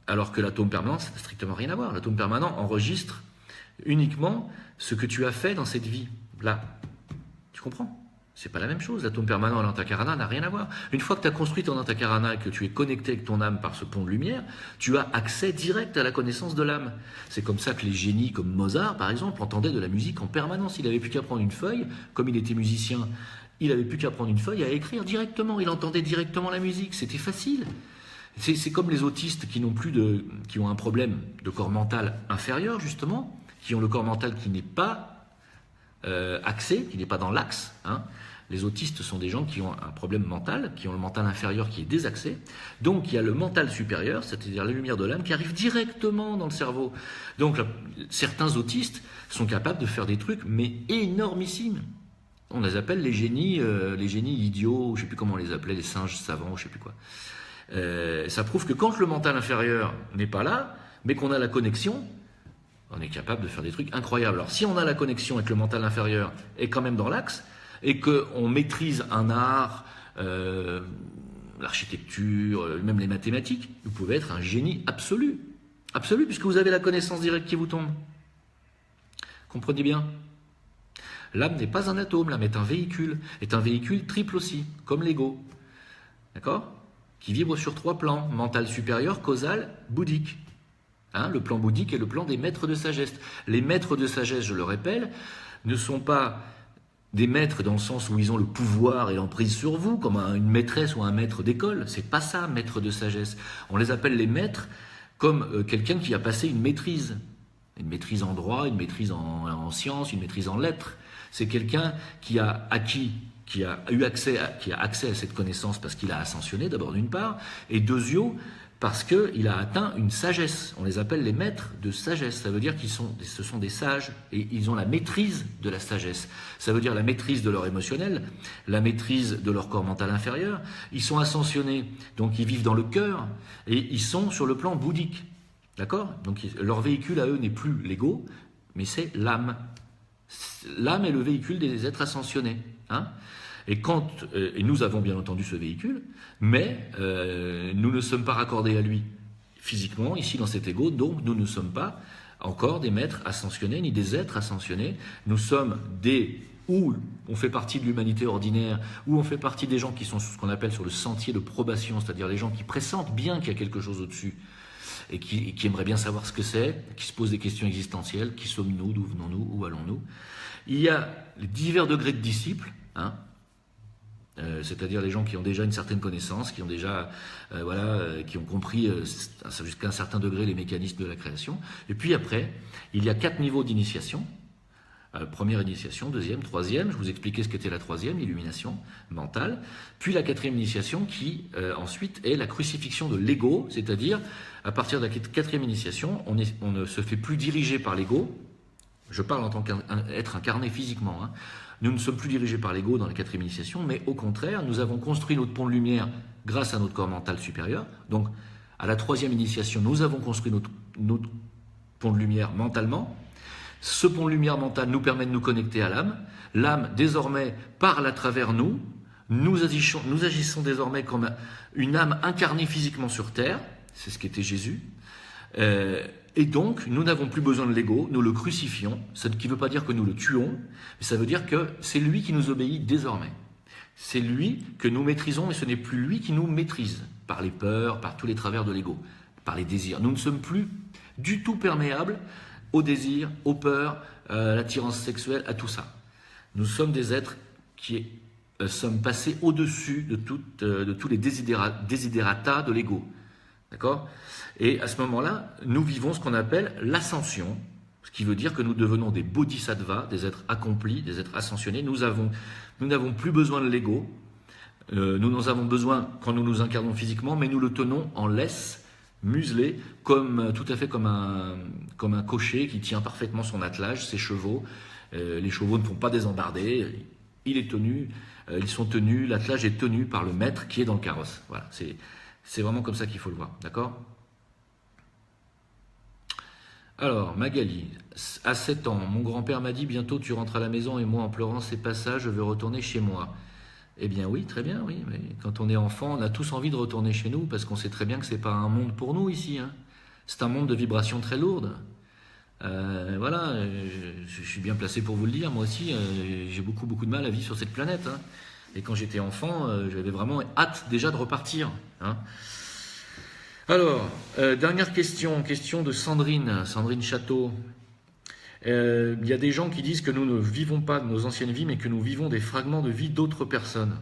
alors que l'atome permanent, ça n'a strictement rien à voir. L'atome permanent enregistre uniquement ce que tu as fait dans cette vie-là. Tu comprends? C'est pas la même chose. L'atome permanent et l'antakarana n'a rien à voir. Une fois que tu as construit ton antakarana et que tu es connecté avec ton âme par ce pont de lumière, tu as accès direct à la connaissance de l'âme. C'est comme ça que les génies comme Mozart, par exemple, entendaient de la musique en permanence. Il n'avait plus qu'à prendre une feuille, comme il était musicien, il n'avait plus qu'à prendre une feuille et à écrire directement. Il entendait directement la musique. C'était facile. C'est comme les autistes qui ont un problème de corps mental inférieur, justement, qui ont le corps mental qui n'est pas axé, qui n'est pas dans l'axe, hein. Les autistes sont des gens qui ont un problème mental, qui ont le mental inférieur qui est désaxé. Donc il y a le mental supérieur, c'est-à-dire la lumière de l'âme, qui arrive directement dans le cerveau. Donc certains autistes sont capables de faire des trucs, mais énormissimes. On les appelle les génies idiots, je ne sais plus comment on les appelait, les singes savants, je ne sais plus quoi. Ça prouve que quand le mental inférieur n'est pas là, mais qu'on a la connexion, on est capable de faire des trucs incroyables. Alors si on a la connexion et que le mental inférieur est quand même dans l'axe, et qu'on maîtrise un art, l'architecture, même les mathématiques, vous pouvez être un génie absolu. Absolu, puisque vous avez la connaissance directe qui vous tombe. Comprenez bien. L'âme n'est pas un atome, l'âme est un véhicule triple aussi, comme l'ego. D'accord ? Qui vibre sur 3 plans, mental supérieur, causal, bouddhique. Hein, le plan bouddhique est le plan des maîtres de sagesse. Les maîtres de sagesse, je le répète, ne sont pas des maîtres dans le sens où ils ont le pouvoir et l'emprise sur vous, comme une maîtresse ou un maître d'école. C'est pas ça, maître de sagesse. On les appelle les maîtres comme quelqu'un qui a passé une maîtrise. Une maîtrise en droit, une maîtrise en sciences, une maîtrise en lettres. C'est quelqu'un qui a acquis, qui a accès à cette connaissance parce qu'il a ascensionné d'abord d'une part, et deuxièmement, parce qu'il a atteint une sagesse. On les appelle les maîtres de sagesse. Ça veut dire ce sont des sages et ils ont la maîtrise de la sagesse. Ça veut dire la maîtrise de leur émotionnel, la maîtrise de leur corps mental inférieur. Ils sont ascensionnés, donc ils vivent dans le cœur et ils sont sur le plan bouddhique. D'accord ? Donc leur véhicule à eux n'est plus l'ego, mais c'est l'âme. L'âme est le véhicule des êtres ascensionnés. Hein ? Et nous avons bien entendu ce véhicule, mais nous ne sommes pas raccordés à lui physiquement, ici dans cet ego, donc nous ne sommes pas encore des maîtres ascensionnés, ni des êtres ascensionnés. Nous sommes ou on fait partie de l'humanité ordinaire, ou on fait partie des gens qui sont ce qu'on appelle sur le sentier de probation, c'est-à-dire les gens qui pressentent bien qu'il y a quelque chose au-dessus, et qui aimeraient bien savoir ce que c'est, qui se posent des questions existentielles, qui sommes-nous, d'où venons-nous, où allons-nous. Il y a les divers degrés de disciples, hein, c'est-à-dire les gens qui ont déjà une certaine connaissance, qui ont déjà, qui ont compris jusqu'à un certain degré les mécanismes de la création. Et puis après, il y a 4 niveaux d'initiation. Première initiation, deuxième, troisième. Je vous expliquais ce qu'était la troisième, l'illumination mentale. Puis la 4e initiation qui, ensuite, est la crucifixion de l'ego, c'est-à-dire, à partir de la 4e initiation, on ne se fait plus diriger par l'ego. Je parle en tant qu'être incarné physiquement, hein. Nous ne sommes plus dirigés par l'ego dans la 4e initiation, mais au contraire, nous avons construit notre pont de lumière grâce à notre corps mental supérieur. Donc, à la 3e initiation, nous avons construit notre pont de lumière mentalement. Ce pont de lumière mental nous permet de nous connecter à l'âme. L'âme, désormais, parle à travers nous. Nous agissons désormais comme une âme incarnée physiquement sur Terre. C'est ce qu'était Jésus. Et donc, nous n'avons plus besoin de l'ego, nous le crucifions, ce qui ne veut pas dire que nous le tuons, mais ça veut dire que c'est lui qui nous obéit désormais. C'est lui que nous maîtrisons, mais ce n'est plus lui qui nous maîtrise, par les peurs, par tous les travers de l'ego, par les désirs. Nous ne sommes plus du tout perméables aux désirs, aux peurs, à l'attirance sexuelle, à tout ça. Nous sommes des êtres qui sommes passés au-dessus de tous les desiderata de l'ego. D'accord ? Et à ce moment-là, nous vivons ce qu'on appelle l'ascension, ce qui veut dire que nous devenons des bodhisattvas, des êtres accomplis, des êtres ascensionnés. Nous n'avons plus besoin de l'ego. Nous en avons besoin quand nous nous incarnons physiquement, mais nous le tenons en laisse, muselé, tout à fait comme un cocher qui tient parfaitement son attelage, ses chevaux. Les chevaux ne font pas désembarder. Ils sont tenus, l'attelage est tenu par le maître qui est dans le carrosse. Voilà, c'est vraiment comme ça qu'il faut le voir, d'accord ? Alors, Magali, à 7 ans, mon grand-père m'a dit « Bientôt tu rentres à la maison » et moi, en pleurant, c'est pas ça, je veux retourner chez moi. Eh bien oui, très bien, oui, mais quand on est enfant, on a tous envie de retourner chez nous parce qu'on sait très bien que c'est pas un monde pour nous ici. Hein. C'est un monde de vibrations très lourdes. Voilà, je suis bien placé pour vous le dire, moi aussi, j'ai beaucoup de mal à vivre sur cette planète. Hein. Et quand j'étais enfant, j'avais vraiment hâte déjà de repartir. Hein. Alors, dernière question de Sandrine Château. Il y a des gens qui disent que nous ne vivons pas de nos anciennes vies, mais que nous vivons des fragments de vie d'autres personnes.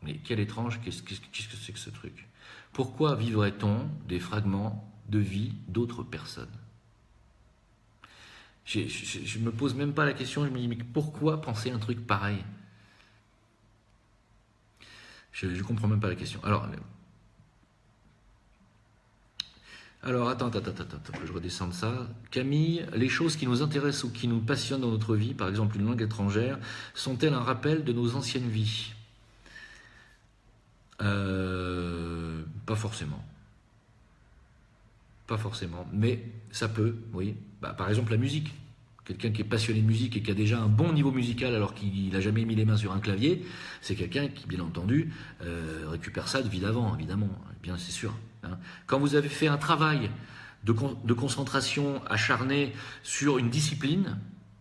Mais quel étrange, qu'est-ce que c'est que ce truc ? Pourquoi vivrait-on des fragments de vie d'autres personnes ? Je me pose même pas la question, je me dis, mais pourquoi penser un truc pareil ? Je ne comprends même pas la question. Alors, attends, je redescends de ça. Camille, les choses qui nous intéressent ou qui nous passionnent dans notre vie, par exemple une langue étrangère, sont-elles un rappel de nos anciennes vies? Pas forcément. Pas forcément. Mais ça peut, oui. Par exemple, la musique. Quelqu'un qui est passionné de musique et qui a déjà un bon niveau musical alors qu'il n'a jamais mis les mains sur un clavier, c'est quelqu'un qui, bien entendu, récupère ça de vie d'avant, évidemment. Bien, c'est sûr. Hein. Quand vous avez fait un travail de concentration acharné sur une discipline,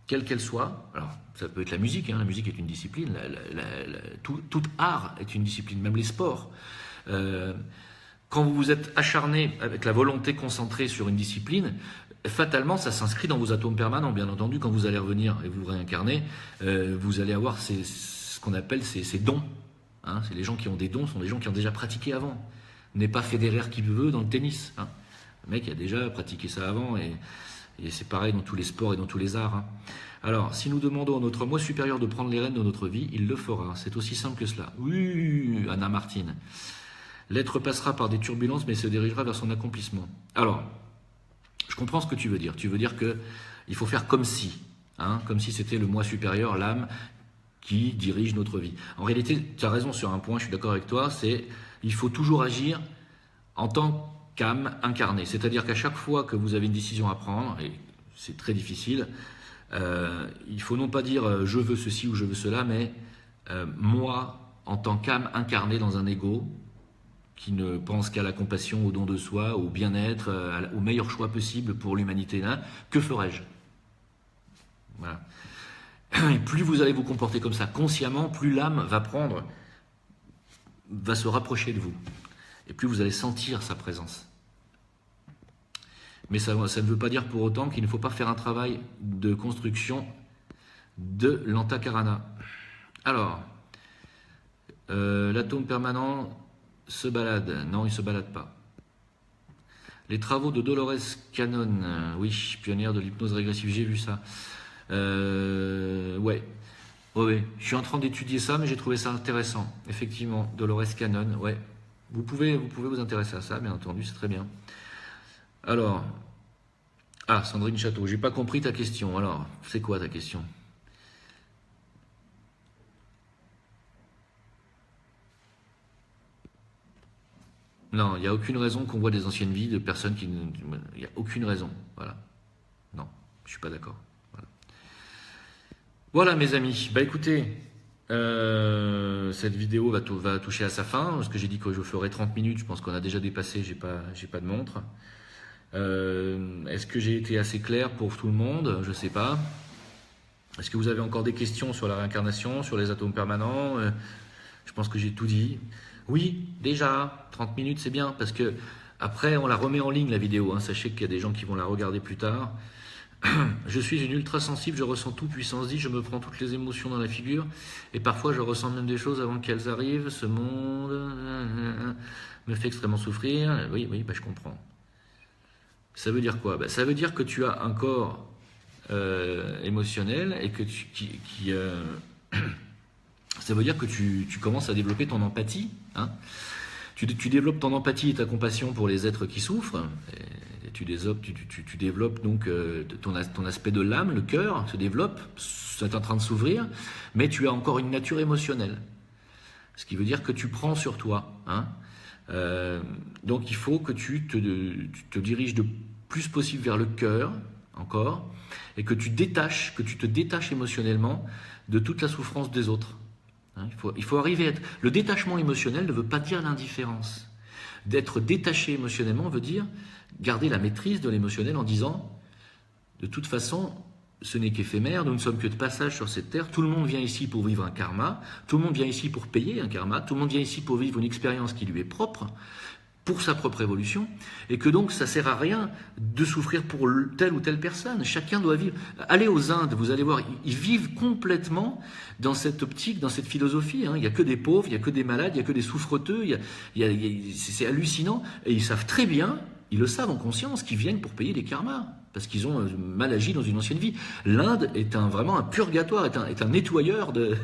quelle qu'elle soit, alors ça peut être la musique, hein, la musique est une discipline, tout art est une discipline, même les sports. Quand vous vous êtes acharné avec la volonté concentrée sur une discipline, fatalement, ça s'inscrit dans vos atomes permanents. Bien entendu, quand vous allez revenir et vous réincarner, vous allez avoir ce qu'on appelle ces dons. Hein. C'est les gens qui ont des dons, sont des gens qui ont déjà pratiqué avant. N'est pas Federer qui veut dans le tennis. Hein. Le mec a déjà pratiqué ça avant et c'est pareil dans tous les sports et dans tous les arts. Hein. Alors, si nous demandons à notre moi supérieur de prendre les rênes de notre vie, il le fera. C'est aussi simple que cela. Oui, Anna Martine. L'être passera par des turbulences, mais se dirigera vers son accomplissement. Alors, je comprends ce que tu veux dire. Tu veux dire qu'il faut faire comme si, hein, comme si c'était le moi supérieur, l'âme, qui dirige notre vie. En réalité, tu as raison sur un point, je suis d'accord avec toi, c'est il faut toujours agir en tant qu'âme incarnée. C'est-à-dire qu'à chaque fois que vous avez une décision à prendre, et c'est très difficile, il faut non pas dire je veux ceci ou je veux cela, mais moi, en tant qu'âme incarnée dans un ego, qui ne pense qu'à la compassion, au don de soi, au bien-être, au meilleur choix possible pour l'humanité, hein, que ferais-je? Voilà. Et plus vous allez vous comporter comme ça consciemment, plus l'âme va se rapprocher de vous. Et plus vous allez sentir sa présence. Mais ça ne veut pas dire pour autant qu'il ne faut pas faire un travail de construction de l'antakarana. Alors, l'atome permanent se balade. Non, il ne se balade pas. Les travaux de Dolores Cannon, oui, pionnière de l'hypnose régressive, j'ai vu ça. Ouais. Je suis en train d'étudier ça, mais j'ai trouvé ça intéressant. Effectivement, Dolores Cannon, ouais. Vous pouvez vous intéresser à ça, bien entendu, c'est très bien. Alors, Sandrine Château, j'ai pas compris ta question. Alors, c'est quoi ta question? Non, il n'y a aucune raison qu'on voit des anciennes vies de personnes qui... Il n'y a aucune raison, voilà. Non, je suis pas d'accord. Voilà mes amis, écoutez, cette vidéo va toucher à sa fin, parce que j'ai dit que je ferai 30 minutes, je pense qu'on a déjà dépassé, j'ai pas de montre. Est-ce que j'ai été assez clair pour tout le monde? Je sais pas. Est-ce que vous avez encore des questions sur la réincarnation, sur les atomes permanents? Je pense que j'ai tout dit. Oui, déjà, 30 minutes c'est bien, parce que après on la remet en ligne la vidéo, hein. Sachez qu'il y a des gens qui vont la regarder plus tard. Je suis une ultra sensible, je ressens tout, puissance 10, je me prends toutes les émotions dans la figure, et parfois je ressens même des choses avant qu'elles arrivent, ce monde me fait extrêmement souffrir. Oui, je comprends. Ça veut dire quoi? Ça veut dire que tu as un corps émotionnel et que ça veut dire que tu commences à développer ton empathie, hein. Tu développes ton empathie et ta compassion pour les êtres qui souffrent. Et tu développes donc ton aspect de l'âme, le cœur se développe, c'est en train de s'ouvrir, mais tu as encore une nature émotionnelle. Ce qui veut dire que tu prends sur toi, hein. Donc il faut que tu te diriges le plus possible vers le cœur, encore, et que tu te détaches émotionnellement de toute la souffrance des autres. Il faut arriver à être... Le détachement émotionnel ne veut pas dire l'indifférence. D'être détaché émotionnellement veut dire garder la maîtrise de l'émotionnel en disant de toute façon, ce n'est qu'éphémère, nous ne sommes que de passage sur cette terre, tout le monde vient ici pour vivre un karma, tout le monde vient ici pour payer un karma, tout le monde vient ici pour vivre une expérience qui lui est propre, pour sa propre évolution, et que donc ça ne sert à rien de souffrir pour telle ou telle personne. Chacun doit vivre. Allez aux Indes, vous allez voir, ils vivent complètement dans cette optique, dans cette philosophie. Hein. Il n'y a que des pauvres, il n'y a que des malades, il n'y a que des souffreteux, c'est hallucinant. Et ils savent très bien, ils le savent en conscience, qu'ils viennent pour payer des karmas, parce qu'ils ont mal agi dans une ancienne vie. L'Inde est vraiment un purgatoire, est un nettoyeur de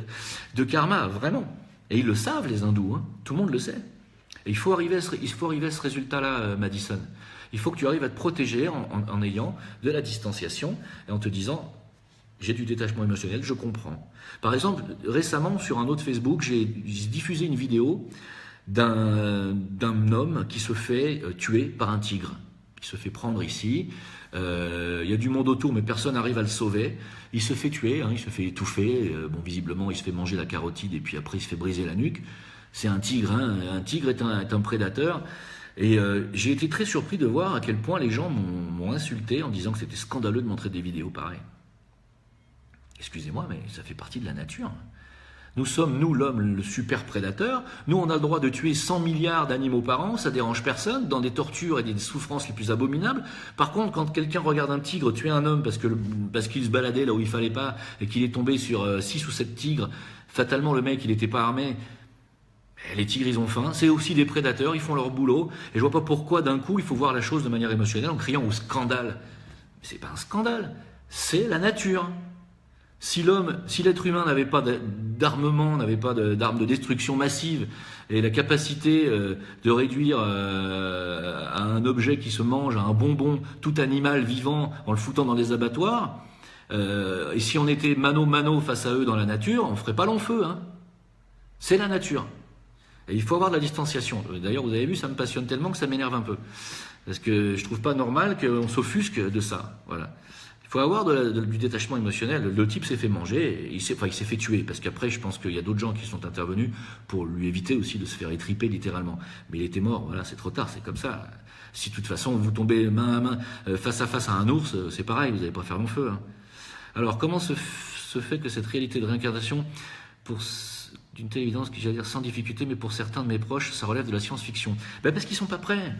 karma, vraiment. Et ils le savent, les hindous, hein. Tout le monde le sait. Et il faut arriver à ce résultat-là, Madison. Il faut que tu arrives à te protéger en ayant de la distanciation et en te disant, j'ai du détachement émotionnel, je comprends. Par exemple, récemment, sur un autre Facebook, j'ai diffusé une vidéo d'un homme qui se fait tuer par un tigre. Il se fait prendre ici. Il y a du monde autour, mais personne n'arrive à le sauver. Il se fait tuer, hein, il se fait étouffer. Bon, visiblement, il se fait manger la carotide et puis après, il se fait briser la nuque. C'est un tigre, hein. Un tigre est un prédateur. Et j'ai été très surpris de voir à quel point les gens m'ont insulté en disant que c'était scandaleux de montrer des vidéos pareilles. Excusez-moi, mais ça fait partie de la nature. Nous sommes, nous, l'homme, le super prédateur. Nous, on a le droit de tuer 100 milliards d'animaux par an, ça dérange personne, dans des tortures et des souffrances les plus abominables. Par contre, quand quelqu'un regarde un tigre tuer un homme parce qu'il se baladait là où il fallait pas et qu'il est tombé sur 6 ou 7 tigres, fatalement, le mec, il n'était pas armé. Les tigres, ils ont faim. C'est aussi des prédateurs, ils font leur boulot. Et je vois pas pourquoi, d'un coup, il faut voir la chose de manière émotionnelle en criant au scandale. Mais c'est pas un scandale, c'est la nature. Si l'être humain n'avait pas d'armement, n'avait pas d'armes de destruction massive et la capacité de réduire à un objet qui se mange, à un bonbon, tout animal vivant en le foutant dans des abattoirs, et si on était mano face à eux dans la nature, on ferait pas long feu, hein. C'est la nature. Et il faut avoir de la distanciation. D'ailleurs, vous avez vu, ça me passionne tellement que ça m'énerve un peu. Parce que je trouve pas normal qu'on s'offusque de ça. Voilà. Il faut avoir du détachement émotionnel. Le type s'est fait manger, il s'est fait tuer. Parce qu'après, je pense qu'il y a d'autres gens qui sont intervenus pour lui éviter aussi de se faire étriper littéralement. Mais il était mort, voilà, c'est trop tard, c'est comme ça. Si de toute façon, vous tombez main à main, face à face à un ours, c'est pareil, vous n'allez pas faire long feu, hein. Alors, comment se fait que cette réalité de réincarnation, d'une telle évidence, que j'allais dire sans difficulté, mais pour certains de mes proches, ça relève de la science-fiction? Parce qu'ils sont pas prêts.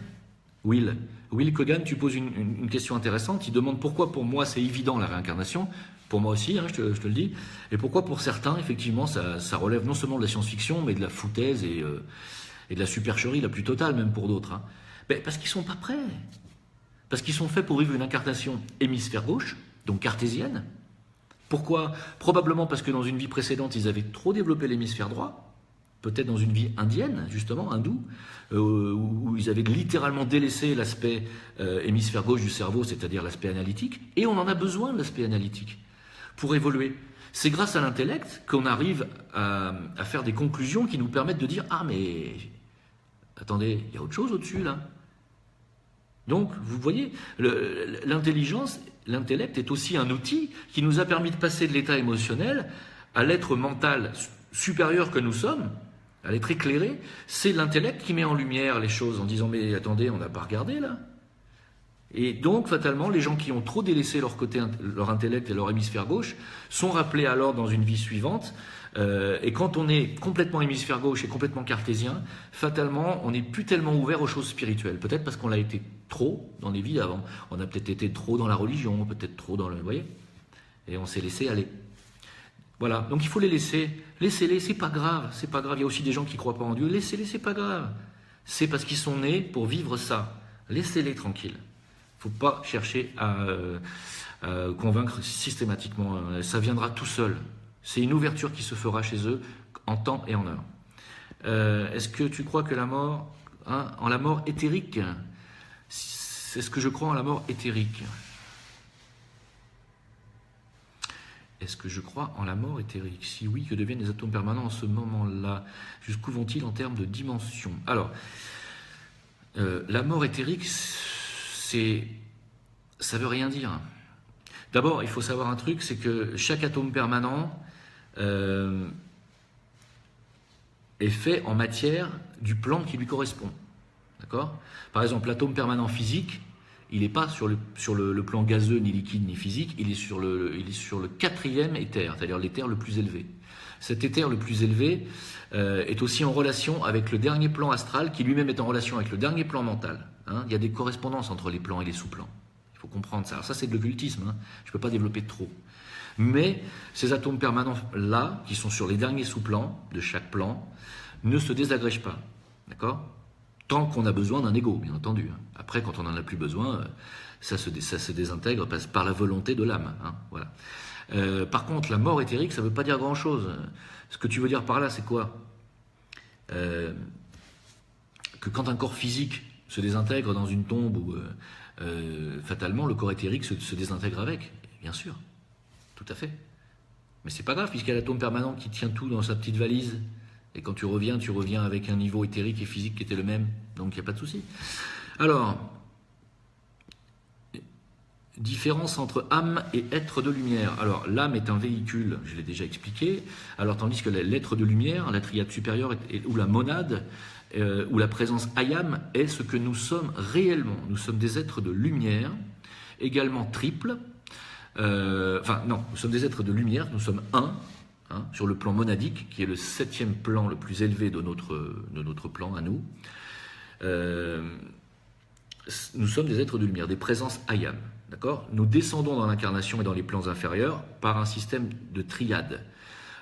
Will Kogan, tu poses une question intéressante. Il demande pourquoi pour moi c'est évident la réincarnation, pour moi aussi, hein, je te le dis, et pourquoi pour certains, effectivement, ça relève non seulement de la science-fiction, mais de la foutaise et de la supercherie la plus totale, même pour d'autres, hein. Parce qu'ils sont pas prêts. Parce qu'ils sont faits pour vivre une incarnation hémisphère gauche, donc cartésienne. Pourquoi? Probablement parce que dans une vie précédente, ils avaient trop développé l'hémisphère droit, peut-être dans une vie indienne, justement, hindoue, où ils avaient littéralement délaissé l'aspect hémisphère gauche du cerveau, c'est-à-dire l'aspect analytique, et on en a besoin de l'aspect analytique pour évoluer. C'est grâce à l'intellect qu'on arrive à faire des conclusions qui nous permettent de dire « Ah, mais attendez, il y a autre chose au-dessus, là ». Donc, vous voyez, l'intelligence, l'intellect est aussi un outil qui nous a permis de passer de l'état émotionnel à l'être mental supérieur que nous sommes, à l'être éclairé. C'est l'intellect qui met en lumière les choses en disant « Mais attendez, on n'a pas regardé là ». Et donc, fatalement, les gens qui ont trop délaissé leur intellect et leur hémisphère gauche sont rappelés alors dans une vie suivante. Et quand on est complètement hémisphère gauche et complètement cartésien, fatalement, on n'est plus tellement ouvert aux choses spirituelles. Peut-être parce qu'on l'a été trop dans les vies d'avant. On a peut-être été trop dans la religion, peut-être trop dans le... Vous voyez? Et on s'est laissé aller. Voilà, donc il faut les laisser. Laissez-les, c'est pas grave, c'est pas grave. Il y a aussi des gens qui ne croient pas en Dieu. Laissez-les, c'est pas grave. C'est parce qu'ils sont nés pour vivre ça. Laissez-les tranquilles. Il ne faut pas chercher à convaincre systématiquement. Ça viendra tout seul. C'est une ouverture qui se fera chez eux en temps et en heure. Est-ce que tu crois que la mort, en la mort éthérique, c'est ce que je crois en la mort éthérique? Est-ce que je crois en la mort éthérique? Si oui, que deviennent les atomes permanents en ce moment-là? Jusqu'où vont-ils en termes de dimension? Alors, la mort éthérique, ça veut rien dire. D'abord, il faut savoir un truc, c'est que chaque atome permanent est fait en matière du plan qui lui correspond. D'accord? Par exemple, l'atome permanent physique, il n'est pas sur le plan gazeux, ni liquide, ni physique, il est sur le quatrième éther, c'est-à-dire l'éther le plus élevé. Cet éther le plus élevé est aussi en relation avec le dernier plan astral, qui lui-même est en relation avec le dernier plan mental. Hein, il y a des correspondances entre les plans et les sous-plans. Il faut comprendre ça. Alors ça, c'est de l'occultisme. Hein. Je ne peux pas développer trop. Mais ces atomes permanents-là, qui sont sur les derniers sous-plans de chaque plan, ne se désagrègent pas. D'accord? Tant qu'on a besoin d'un ego, bien entendu. Après, quand on n'en a plus besoin, ça se désintègre par la volonté de l'âme. Hein, voilà. Par contre, la mort éthérique, ça ne veut pas dire grand-chose. Ce que tu veux dire par là, c'est quoi? que quand un corps physique se désintègre dans une tombe, ou fatalement, le corps éthérique se désintègre avec, bien sûr, tout à fait. Mais c'est pas grave, puisqu'il y a l'atome permanent qui tient tout dans sa petite valise. Et quand tu reviens avec un niveau éthérique et physique qui était le même. Donc il n'y a pas de souci. Alors, différence entre âme et être de lumière. Alors, l'âme est un véhicule, je l'ai déjà expliqué. Alors, tandis que l'être de lumière, la triade supérieure, ou la monade, ou la présence ayam, est ce que nous sommes réellement. Nous sommes des êtres de lumière, également triples. Nous sommes des êtres de lumière, nous sommes un, sur le plan monadique, qui est le 7e plan le plus élevé de notre plan à nous. Nous sommes des êtres de lumière, des présences ayam. D'accord ? Nous descendons dans l'incarnation et dans les plans inférieurs par un système de triade.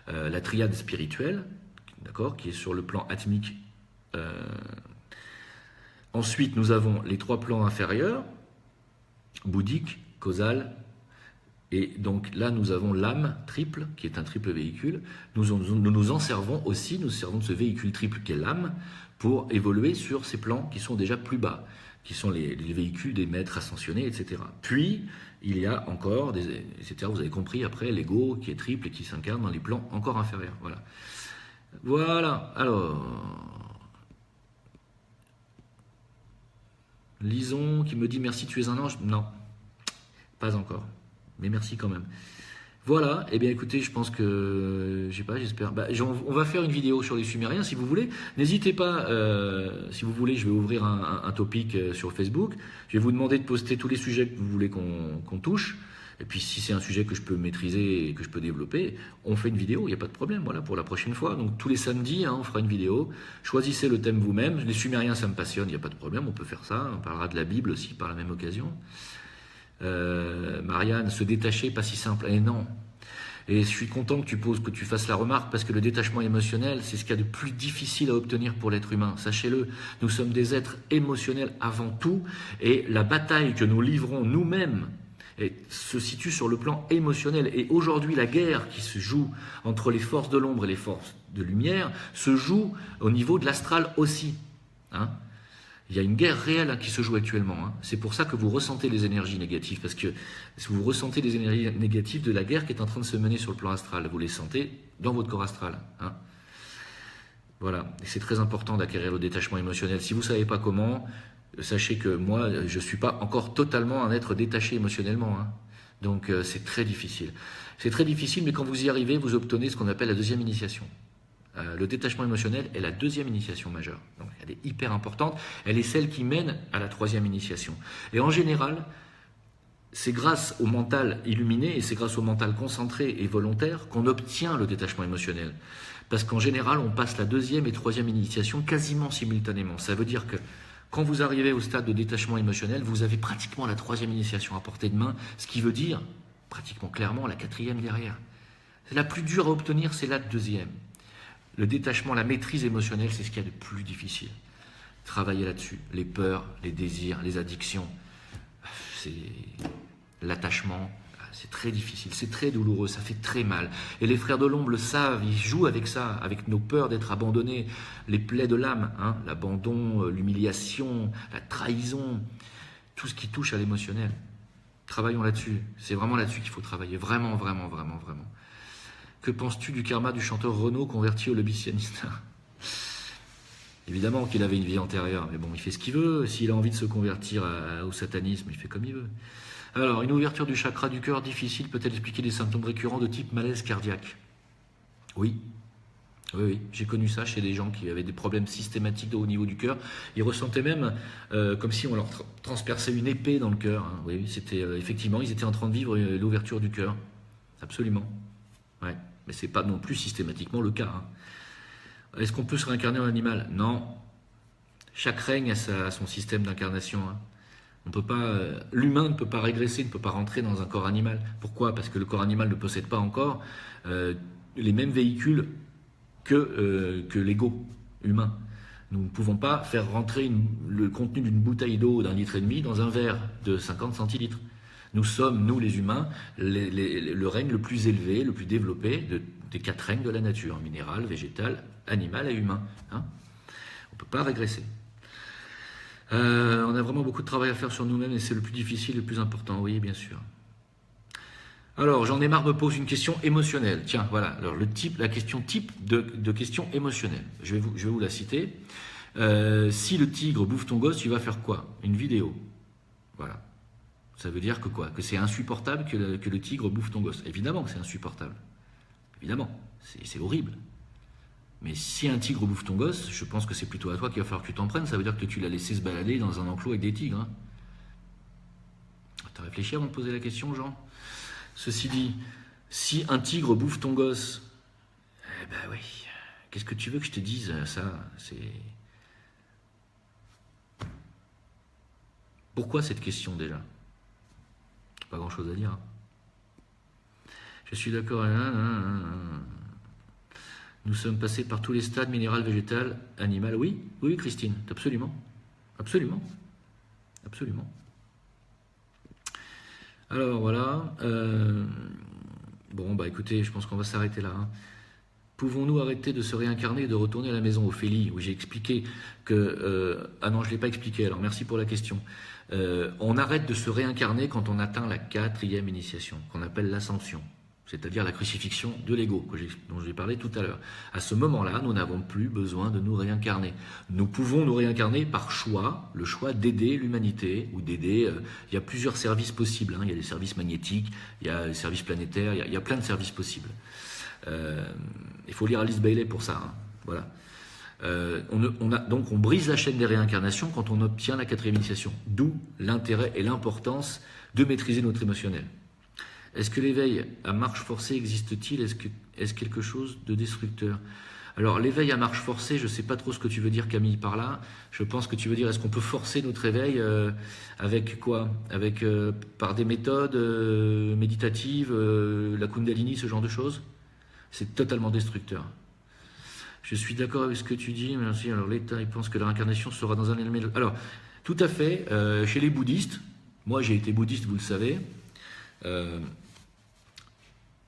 La triade spirituelle, d'accord, qui est sur le plan atmique. Ensuite, nous avons les 3 plans inférieurs, bouddhique, causal. Et donc là, nous avons l'âme triple, qui est un triple véhicule. Nous en servons aussi, nous servons de ce véhicule triple qu'est l'âme, pour évoluer sur ces plans qui sont déjà plus bas, qui sont les véhicules des maîtres ascensionnés, etc. Puis, il y a encore, etc. Vous avez compris, après, l'ego qui est triple et qui s'incarne dans les plans encore inférieurs. Voilà. Voilà. Alors, Lison qui me dit « Merci, tu es un ange ». Non, pas encore. Mais merci quand même. Voilà, eh bien écoutez, je pense que, je sais pas, j'espère. On va faire une vidéo sur les Sumériens si vous voulez. N'hésitez pas, si vous voulez, je vais ouvrir un topic sur Facebook. Je vais vous demander de poster tous les sujets que vous voulez qu'on touche. Et puis si c'est un sujet que je peux maîtriser et que je peux développer, on fait une vidéo, il n'y a pas de problème, voilà, pour la prochaine fois. Donc tous les samedis, on fera une vidéo. Choisissez le thème vous-même. Les Sumériens, ça me passionne, il n'y a pas de problème, on peut faire ça. On parlera de la Bible aussi par la même occasion. Marianne, se détacher, pas si simple. Et non. Et je suis content que tu fasses la remarque, parce que le détachement émotionnel, c'est ce qu'il y a de plus difficile à obtenir pour l'être humain. Sachez-le, nous sommes des êtres émotionnels avant tout, et la bataille que nous livrons nous-mêmes se situe sur le plan émotionnel. Et aujourd'hui, la guerre qui se joue entre les forces de l'ombre et les forces de lumière se joue au niveau de l'astral aussi. Il y a une guerre réelle qui se joue actuellement. C'est pour ça que vous ressentez les énergies négatives, parce que vous ressentez les énergies négatives de la guerre qui est en train de se mener sur le plan astral. Vous les sentez dans votre corps astral. Voilà, et c'est très important d'acquérir le détachement émotionnel. Si vous ne savez pas comment, sachez que moi, je ne suis pas encore totalement un être détaché émotionnellement. Donc c'est très difficile. C'est très difficile, mais quand vous y arrivez, vous obtenez ce qu'on appelle la 2e initiation. Le détachement émotionnel est la 2e initiation majeure. Donc elle est hyper importante. Elle est celle qui mène à la 3e initiation. Et en général, c'est grâce au mental illuminé et c'est grâce au mental concentré et volontaire qu'on obtient le détachement émotionnel. Parce qu'en général, on passe la 2e et 3e initiation quasiment simultanément. Ça veut dire que quand vous arrivez au stade de détachement émotionnel, vous avez pratiquement la 3e initiation à portée de main, ce qui veut dire pratiquement clairement la 4e derrière. La plus dure à obtenir, c'est la 2e. Le détachement, la maîtrise émotionnelle, c'est ce qu'il y a de plus difficile. Travailler là-dessus. Les peurs, les désirs, les addictions, c'est l'attachement, c'est très difficile, c'est très douloureux, ça fait très mal. Et les frères de l'ombre le savent, ils jouent avec ça, avec nos peurs d'être abandonnés, les plaies de l'âme, l'abandon, l'humiliation, la trahison, tout ce qui touche à l'émotionnel. Travaillons là-dessus, c'est vraiment là-dessus qu'il faut travailler, vraiment, vraiment, vraiment, vraiment. Que penses-tu du karma du chanteur Renaud converti au lobbycianiste ? Évidemment qu'il avait une vie antérieure, mais bon, il fait ce qu'il veut. S'il a envie de se convertir au satanisme, il fait comme il veut. Alors, une ouverture du chakra du cœur difficile peut-elle expliquer des symptômes récurrents de type malaise cardiaque ? Oui. Oui, j'ai connu ça chez des gens qui avaient des problèmes systématiques au niveau du cœur. Ils ressentaient même comme si on leur transperçait une épée dans le cœur. Oui, c'était effectivement, ils étaient en train de vivre l'ouverture du cœur. Absolument. Ouais. Mais ce n'est pas non plus systématiquement le cas. Est-ce qu'on peut se réincarner en animal ? Non. Chaque règne a son système d'incarnation. On peut pas, l'humain ne peut pas régresser, ne peut pas rentrer dans un corps animal. Pourquoi ? Parce que le corps animal ne possède pas encore les mêmes véhicules que l'ego humain. Nous ne pouvons pas faire rentrer le contenu d'une bouteille d'eau d'1,5 litre dans un verre de 50 centilitres. Nous sommes, nous les humains, le règne le plus élevé, le plus développé des 4 règnes de la nature, minéral, végétal, animal et humain. Hein. On ne peut pas régresser. On a vraiment beaucoup de travail à faire sur nous-mêmes et c'est le plus difficile, le plus important, oui, bien sûr. Alors, j'en ai marre me pose une question émotionnelle. Tiens, voilà, alors la question type de question émotionnelle. Je vais vous la citer. Si le tigre bouffe ton gosse, tu vas faire quoi? Une vidéo. Voilà. Ça veut dire que quoi? Que c'est insupportable que le tigre bouffe ton gosse. Évidemment que c'est insupportable. Évidemment, c'est horrible. Mais si un tigre bouffe ton gosse, je pense que c'est plutôt à toi qu'il va falloir que tu t'en prennes. Ça veut dire que tu l'as laissé se balader dans un enclos avec des tigres. Hein. T'as réfléchi avant de poser la question, Jean? Ceci dit, si un tigre bouffe ton gosse, eh ben oui, qu'est-ce que tu veux que je te dise? Ça, c'est... Pourquoi cette question déjà? Pas grand-chose à dire. Hein. Je suis d'accord. Nous sommes passés par tous les stades, minéral, végétal, animal. Oui, oui, Christine, absolument. Absolument. Absolument. Alors voilà. Bon, bah écoutez, je pense qu'on va s'arrêter là. Hein. Pouvons-nous arrêter de se réincarner et de retourner à la maison, Ophélie, où j'ai expliqué que... ah non, je ne l'ai pas expliqué, alors merci pour la question. On arrête de se réincarner quand on atteint la 4e initiation, qu'on appelle l'ascension. C'est-à-dire la crucifixion de l'ego, dont j'ai parlé tout à l'heure. À ce moment-là, nous n'avons plus besoin de nous réincarner. Nous pouvons nous réincarner par choix, le choix d'aider l'humanité, ou d'aider... il y a plusieurs services possibles, hein. Il y a des services magnétiques, il y a des services planétaires, il y a plein de services possibles. Il faut lire Alice Bailey pour ça. Hein. Voilà. Donc on brise la chaîne des réincarnations quand on obtient la 4e initiation. D'où l'intérêt et l'importance de maîtriser notre émotionnel. Est-ce que l'éveil à marche forcée existe-t-il? Est-ce quelque chose de destructeur? Alors l'éveil à marche forcée, je ne sais pas trop ce que tu veux dire, Camille, par là. Je pense que tu veux dire, est-ce qu'on peut forcer notre éveil avec quoi? Par des méthodes méditatives, la Kundalini, ce genre de choses? C'est totalement destructeur. Je suis d'accord avec ce que tu dis, merci. Alors l'État, il pense que la réincarnation sera dans un élément... Alors, tout à fait, chez les bouddhistes, moi j'ai été bouddhiste, vous le savez,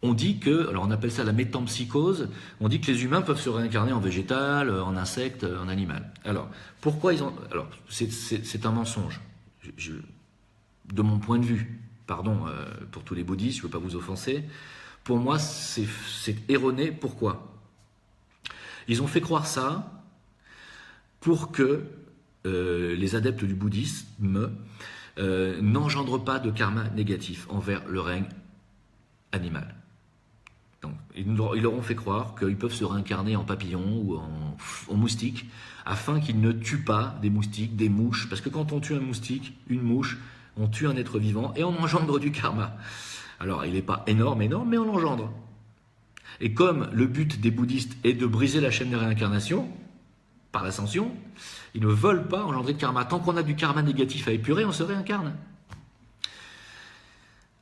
on dit que, alors on appelle ça la métempsychose, on dit que les humains peuvent se réincarner en végétal, en insecte, en animal. Alors, pourquoi ils ont... Alors, c'est un mensonge. De mon point de vue, pardon pour tous les bouddhistes, je ne veux pas vous offenser, pour moi c'est erroné. Pourquoi? Ils ont fait croire ça pour que les adeptes du bouddhisme n'engendrent pas de karma négatif envers le règne animal. Donc, ils leur ont fait croire qu'ils peuvent se réincarner en papillon ou en moustique afin qu'ils ne tuent pas des moustiques, des mouches. Parce que quand on tue un moustique, une mouche, on tue un être vivant et on engendre du karma. Alors, il n'est pas énorme, mais on l'engendre. Et comme le but des bouddhistes est de briser la chaîne de réincarnation, par l'ascension, ils ne veulent pas engendrer de karma. Tant qu'on a du karma négatif à épurer, on se réincarne.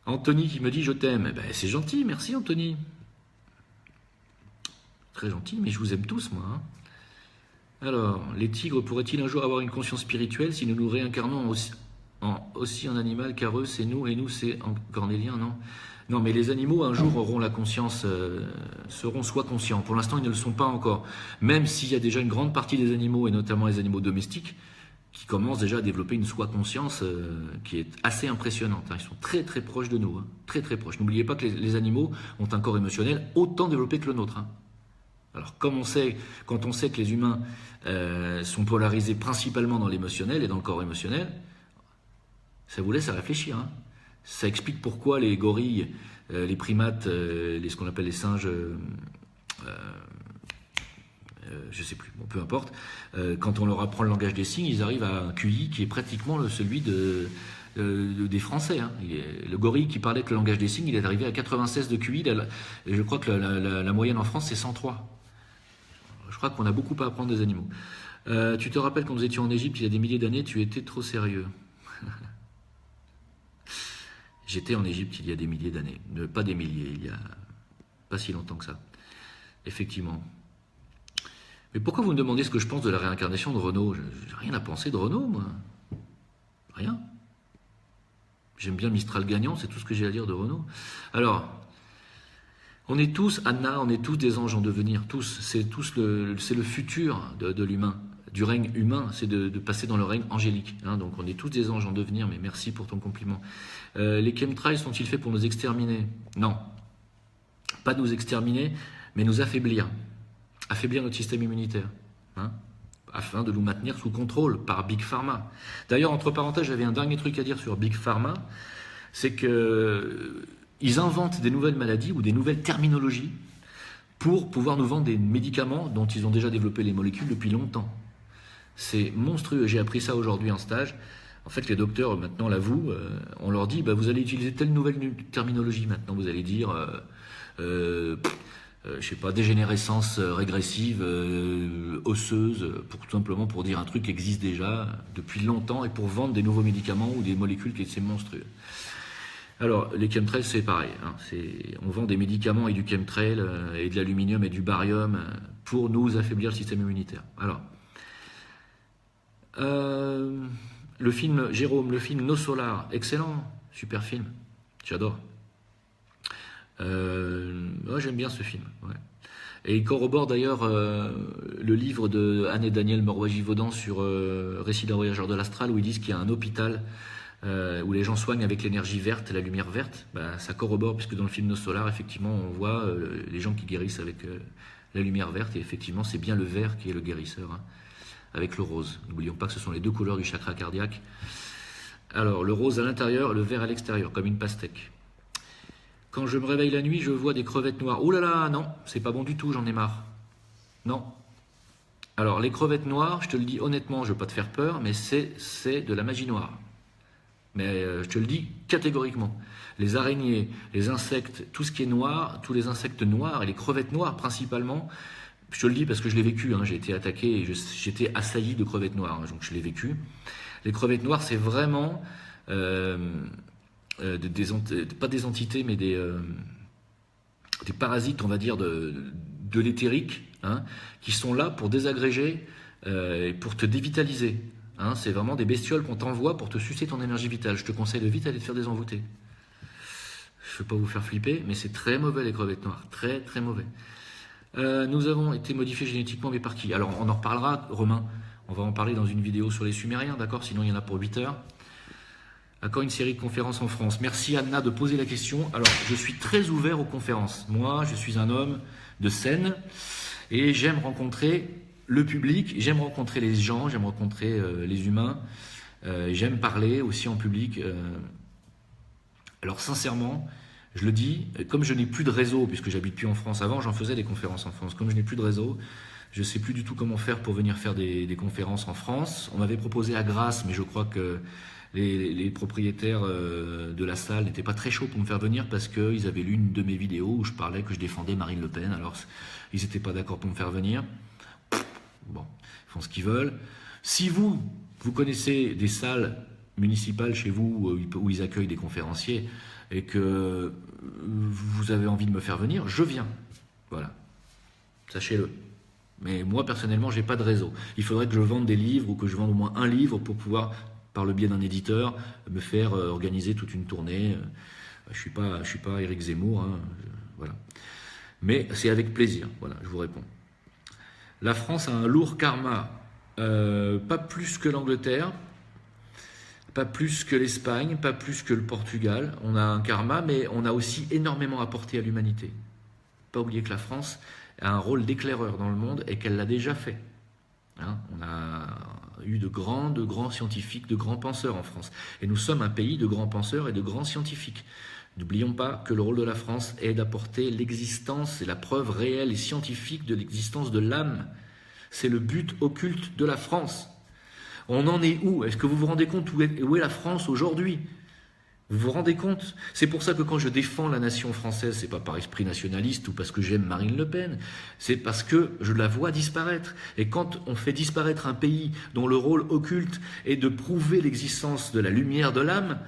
Anthony qui me dit « je t'aime ». Ben, c'est gentil, merci Anthony. Très gentil, mais je vous aime tous, moi. Hein. Alors, les tigres pourraient-ils un jour avoir une conscience spirituelle si nous nous réincarnons aussi en animal, car eux, c'est nous, et nous, c'est en cornélien, non? Non, mais les animaux, un jour, auront la conscience, seront soit conscients. Pour l'instant, ils ne le sont pas encore. Même s'il y a déjà une grande partie des animaux, et notamment les animaux domestiques, qui commencent déjà à développer une soi-conscience qui est assez impressionnante. Hein. Ils sont très très proches de nous, hein. Très très proches. N'oubliez pas que les animaux ont un corps émotionnel autant développé que le nôtre. Hein. Alors quand on sait que les humains sont polarisés principalement dans l'émotionnel et dans le corps émotionnel, ça vous laisse à réfléchir. Hein. Ça explique pourquoi les gorilles, les primates, ce qu'on appelle les singes... je sais plus, bon, peu importe, quand on leur apprend le langage des signes, ils arrivent à un QI qui est pratiquement celui des Français. Hein. Le gorille qui parlait que le langage des signes, il est arrivé à 96 de QI, et je crois que la moyenne en France, c'est 103. Je crois qu'on a beaucoup à apprendre des animaux. Tu te rappelles quand nous étions en Égypte, il y a des milliers d'années, tu étais trop sérieux. J'étais en Égypte il y a des milliers d'années, pas des milliers, il y a pas si longtemps que ça. Effectivement. Mais pourquoi vous me demandez ce que je pense de la réincarnation de Renaud? J'ai rien à penser de Renaud, moi. Rien. J'aime bien Mistral gagnant, c'est tout ce que j'ai à dire de Renaud. Alors, On est tous, Anna, on est tous des anges en devenir, tous. C'est le futur de l'humain, du règne humain, c'est de passer dans le règne angélique. Hein, donc on est tous des anges en devenir, mais merci pour ton compliment. Les chemtrails sont-ils faits pour nous exterminer? Non, pas nous exterminer, mais nous affaiblir. Affaiblir notre système immunitaire. Hein, afin de nous maintenir sous contrôle par Big Pharma. D'ailleurs, entre parenthèses, j'avais un dernier truc à dire sur Big Pharma, c'est que ils inventent des nouvelles maladies ou des nouvelles terminologies pour pouvoir nous vendre des médicaments dont ils ont déjà développé les molécules depuis longtemps. C'est monstrueux. J'ai appris ça aujourd'hui en stage. En fait, les docteurs maintenant l'avouent. On leur dit, vous allez utiliser telle nouvelle terminologie maintenant. Vous allez dire, je sais pas, dégénérescence régressive, osseuse, tout simplement pour dire un truc qui existe déjà depuis longtemps et pour vendre des nouveaux médicaments ou des molécules qui sont monstrueux. Alors, les chemtrails, c'est pareil. Hein, on vend des médicaments et du chemtrail et de l'aluminium et du barium pour nous affaiblir le système immunitaire. Alors, le film Jérôme, le film No Solar, excellent, super film, j'adore. Ouais, j'aime bien ce film. Ouais. Et il corrobore d'ailleurs le livre de Anne et Daniel Moroy-Givaudan sur Récit d'un voyageur de l'astral, où ils disent qu'il y a un hôpital où les gens soignent avec l'énergie verte, la lumière verte. Ça corrobore, puisque dans le film No Solar, effectivement, on voit les gens qui guérissent avec la lumière verte, et effectivement, c'est bien le vert qui est le guérisseur, hein, avec le rose. N'oublions pas que ce sont les deux couleurs du chakra cardiaque. Alors, le rose à l'intérieur, le vert à l'extérieur, comme une pastèque. Quand je me réveille la nuit, je vois des crevettes noires. Ouh là là, non, c'est pas bon du tout, j'en ai marre. Non. Alors, les crevettes noires, je te le dis honnêtement, je ne veux pas te faire peur, mais c'est de la magie noire. Mais je te le dis catégoriquement. Les araignées, les insectes, tout ce qui est noir, tous les insectes noirs et les crevettes noires principalement, je te le dis parce que je l'ai vécu, hein, j'ai été attaqué et j'étais assailli de crevettes noires, hein, donc je l'ai vécu. Les crevettes noires, c'est vraiment pas des entités, mais des parasites, on va dire, de l'éthérique, hein, qui sont là pour désagréger et pour te dévitaliser. Hein, c'est vraiment des bestioles qu'on t'envoie pour te sucer ton énergie vitale. Je te conseille de vite aller te faire des envoûtés. Je ne veux pas vous faire flipper, mais c'est très mauvais les crevettes noires, très très mauvais. Nous avons été modifiés génétiquement, mais par qui? Alors on en reparlera, Romain, on va en parler dans une vidéo sur les Sumériens, d'accord? Sinon il y en a pour 8 heures. À quand une série de conférences en France? Merci Anna de poser la question. Alors je suis très ouvert aux conférences. Moi je suis un homme de scène et j'aime rencontrer le public, j'aime rencontrer les gens, j'aime rencontrer les humains, j'aime parler aussi en public. Alors sincèrement, je le dis, comme je n'ai plus de réseau, puisque j'habite plus en France, avant j'en faisais des conférences en France, comme je n'ai plus de réseau, je ne sais plus du tout comment faire pour venir faire des conférences en France. On m'avait proposé à Grasse, mais je crois que les propriétaires de la salle n'étaient pas très chauds pour me faire venir parce qu'ils avaient lu une de mes vidéos où je parlais que je défendais Marine Le Pen, alors ils n'étaient pas d'accord pour me faire venir. Bon, ils font ce qu'ils veulent. Si vous connaissez des salles municipales chez vous où ils accueillent des conférenciers et que vous avez envie de me faire venir, je viens. Voilà, sachez-le. Mais moi, personnellement, je n'ai pas de réseau. Il faudrait que je vende des livres ou que je vende au moins un livre pour pouvoir, par le biais d'un éditeur, me faire organiser toute une tournée. Je suis pas Éric Zemmour, hein, voilà. Mais c'est avec plaisir, voilà, je vous réponds. La France a un lourd karma, pas plus que l'Angleterre, pas plus que l'Espagne, pas plus que le Portugal. On a un karma, mais on a aussi énormément apporté à l'humanité. Pas oublier que la France a un rôle d'éclaireur dans le monde et qu'elle l'a déjà fait. Hein, on a eu de grands scientifiques, de grands penseurs en France. Et nous sommes un pays de grands penseurs et de grands scientifiques. N'oublions pas que le rôle de la France est d'apporter l'existence et la preuve réelle et scientifique de l'existence de l'âme. C'est le but occulte de la France. On en est où? Est-ce que vous vous rendez compte où est la France aujourd'hui? Vous vous rendez compte? C'est pour ça que quand je défends la nation française, c'est pas par esprit nationaliste ou parce que j'aime Marine Le Pen, c'est parce que je la vois disparaître. Et quand on fait disparaître un pays dont le rôle occulte est de prouver l'existence de la lumière de l'âme,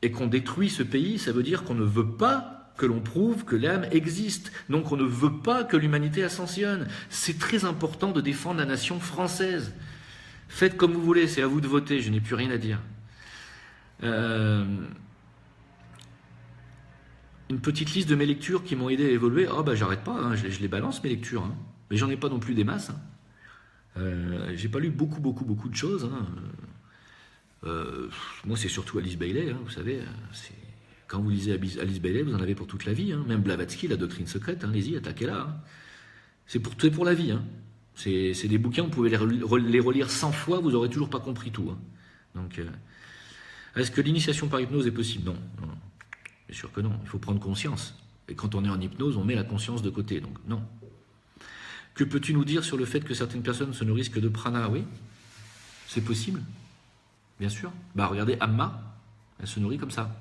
et qu'on détruit ce pays, ça veut dire qu'on ne veut pas que l'on prouve que l'âme existe. Donc on ne veut pas que l'humanité ascensionne. C'est très important de défendre la nation française. Faites comme vous voulez, c'est à vous de voter, je n'ai plus rien à dire. une petite liste de mes lectures qui m'ont aidé à évoluer. Oh bah j'arrête pas, hein, je les balance mes lectures. Hein. Mais j'en ai pas non plus des masses. Hein. J'ai pas lu beaucoup de choses. Hein. Moi c'est surtout Alice Bailey, hein, vous savez. Quand vous lisez Alice Bailey, vous en avez pour toute la vie. Hein. Même Blavatsky, la doctrine secrète, hein, allez-y, attaquez-la. Hein. C'est pour la vie. Hein. C'est des bouquins, vous pouvez les relire 100 fois, vous n'aurez toujours pas compris tout. Hein. Donc, est-ce que l'initiation par hypnose est possible? Non. Bien sûr que non, il faut prendre conscience. Et quand on est en hypnose, on met la conscience de côté, donc non. Que peux-tu nous dire sur le fait que certaines personnes se nourrissent que de prana? Oui, c'est possible, bien sûr. Bah regardez, Amma, elle se nourrit comme ça.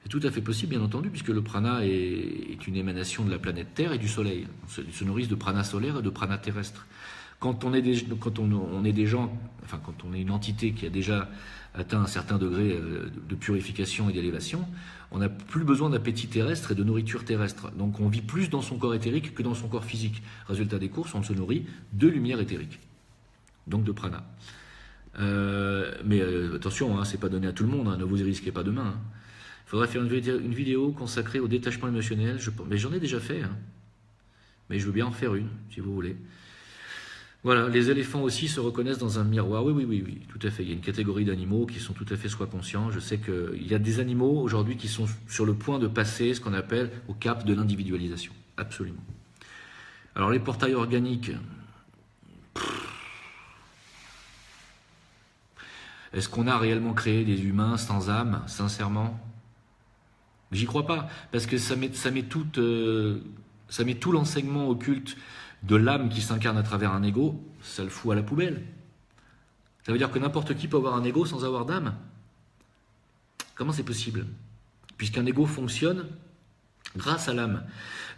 C'est tout à fait possible, bien entendu, puisque le prana est une émanation de la planète Terre et du Soleil. Ils se nourrissent de prana solaire et de prana terrestre. Quand on est des gens, enfin quand on est une entité qui a déjà atteint un certain degré de purification et d'élévation, on n'a plus besoin d'appétit terrestre et de nourriture terrestre. Donc on vit plus dans son corps éthérique que dans son corps physique. Résultat des courses, on se nourrit de lumière éthérique, donc de prana. Mais attention, hein, c'est pas donné à tout le monde, hein, ne vous y risquez pas demain. Hein. Il faudrait faire une vidéo consacrée au détachement émotionnel, mais j'en ai déjà fait. Hein. Mais je veux bien en faire une, si vous voulez. Voilà, les éléphants aussi se reconnaissent dans un miroir. Oui, tout à fait. Il y a une catégorie d'animaux qui sont tout à fait soi conscients. Je sais qu'il y a des animaux aujourd'hui qui sont sur le point de passer ce qu'on appelle au cap de l'individualisation. Absolument. Alors les portails organiques, est-ce qu'on a réellement créé des humains sans âme, sincèrement? J'y crois pas, parce que ça met tout l'enseignement occulte de l'âme qui s'incarne à travers un ego, ça le fout à la poubelle. Ça veut dire que n'importe qui peut avoir un ego sans avoir d'âme. Comment c'est possible? Puisqu'un ego fonctionne grâce à l'âme.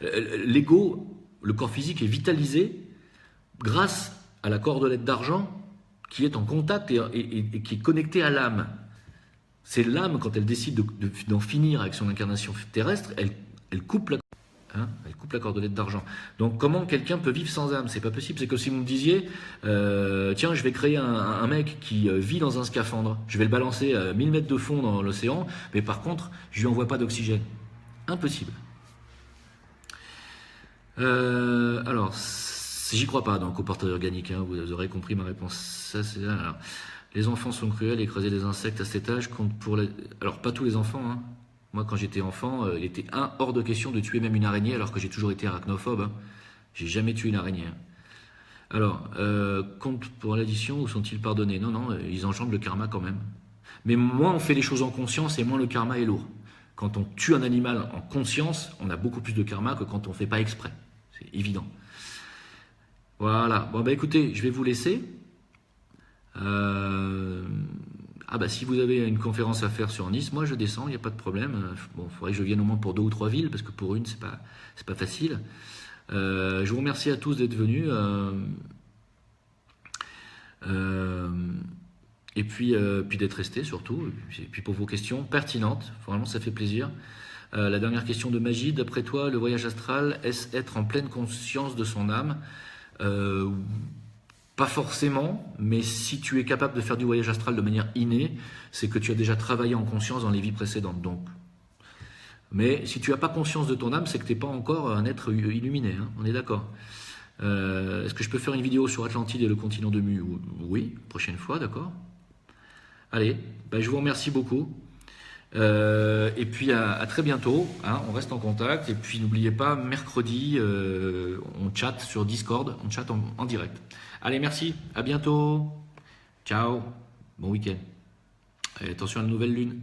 L'ego, le corps physique, est vitalisé grâce à la cordelette d'argent qui est en contact et qui est connectée à l'âme. C'est l'âme, quand elle décide d'en finir avec son incarnation terrestre, elle coupe la cordelette d'argent. Donc comment quelqu'un peut vivre sans âme? C'est pas possible. C'est comme si vous me disiez, tiens, je vais créer un mec qui vit dans un scaphandre, je vais le balancer à 1000 mètres de fond dans l'océan, mais par contre, je lui envoie pas d'oxygène. Impossible. Alors, j'y crois pas, donc au portail organique, hein, vous aurez compris ma réponse. Ça, c'est alors, les enfants sont cruels, écraser des insectes à cet âge compte pour les... Alors, pas tous les enfants, hein. Moi, quand j'étais enfant, il était hors de question de tuer même une araignée, alors que j'ai toujours été arachnophobe. Hein. J'ai jamais tué une araignée. Hein. Alors, compte pour l'addition, ou sont-ils pardonnés? Non, ils engendrent le karma quand même. Mais moins on fait les choses en conscience, et moins le karma est lourd. Quand on tue un animal en conscience, on a beaucoup plus de karma que quand on ne fait pas exprès. C'est évident. Voilà. Bon, bah écoutez, je vais vous laisser. Si vous avez une conférence à faire sur Nice, moi je descends, il n'y a pas de problème. Bon, il faudrait que je vienne au moins pour 2 ou 3 villes, parce que pour une, c'est pas facile. Je vous remercie à tous d'être venus. Et puis d'être restés surtout. Et puis pour vos questions pertinentes, vraiment ça fait plaisir. La dernière question de Magie, d'après toi, le voyage astral, est-ce être en pleine conscience de son âme? Pas forcément, mais si tu es capable de faire du voyage astral de manière innée, c'est que tu as déjà travaillé en conscience dans les vies précédentes. Donc. Mais si tu n'as pas conscience de ton âme, c'est que tu n'es pas encore un être illuminé, hein, on est d'accord. Est-ce que je peux faire une vidéo sur Atlantide et le continent de Mu? Oui, prochaine fois, d'accord. Allez, je vous remercie beaucoup. Et puis à très bientôt, hein, on reste en contact. Et puis n'oubliez pas, mercredi, on chatte sur Discord, on chatte en direct. Allez, merci, à bientôt. Ciao, bon week-end. Et attention à la nouvelle lune.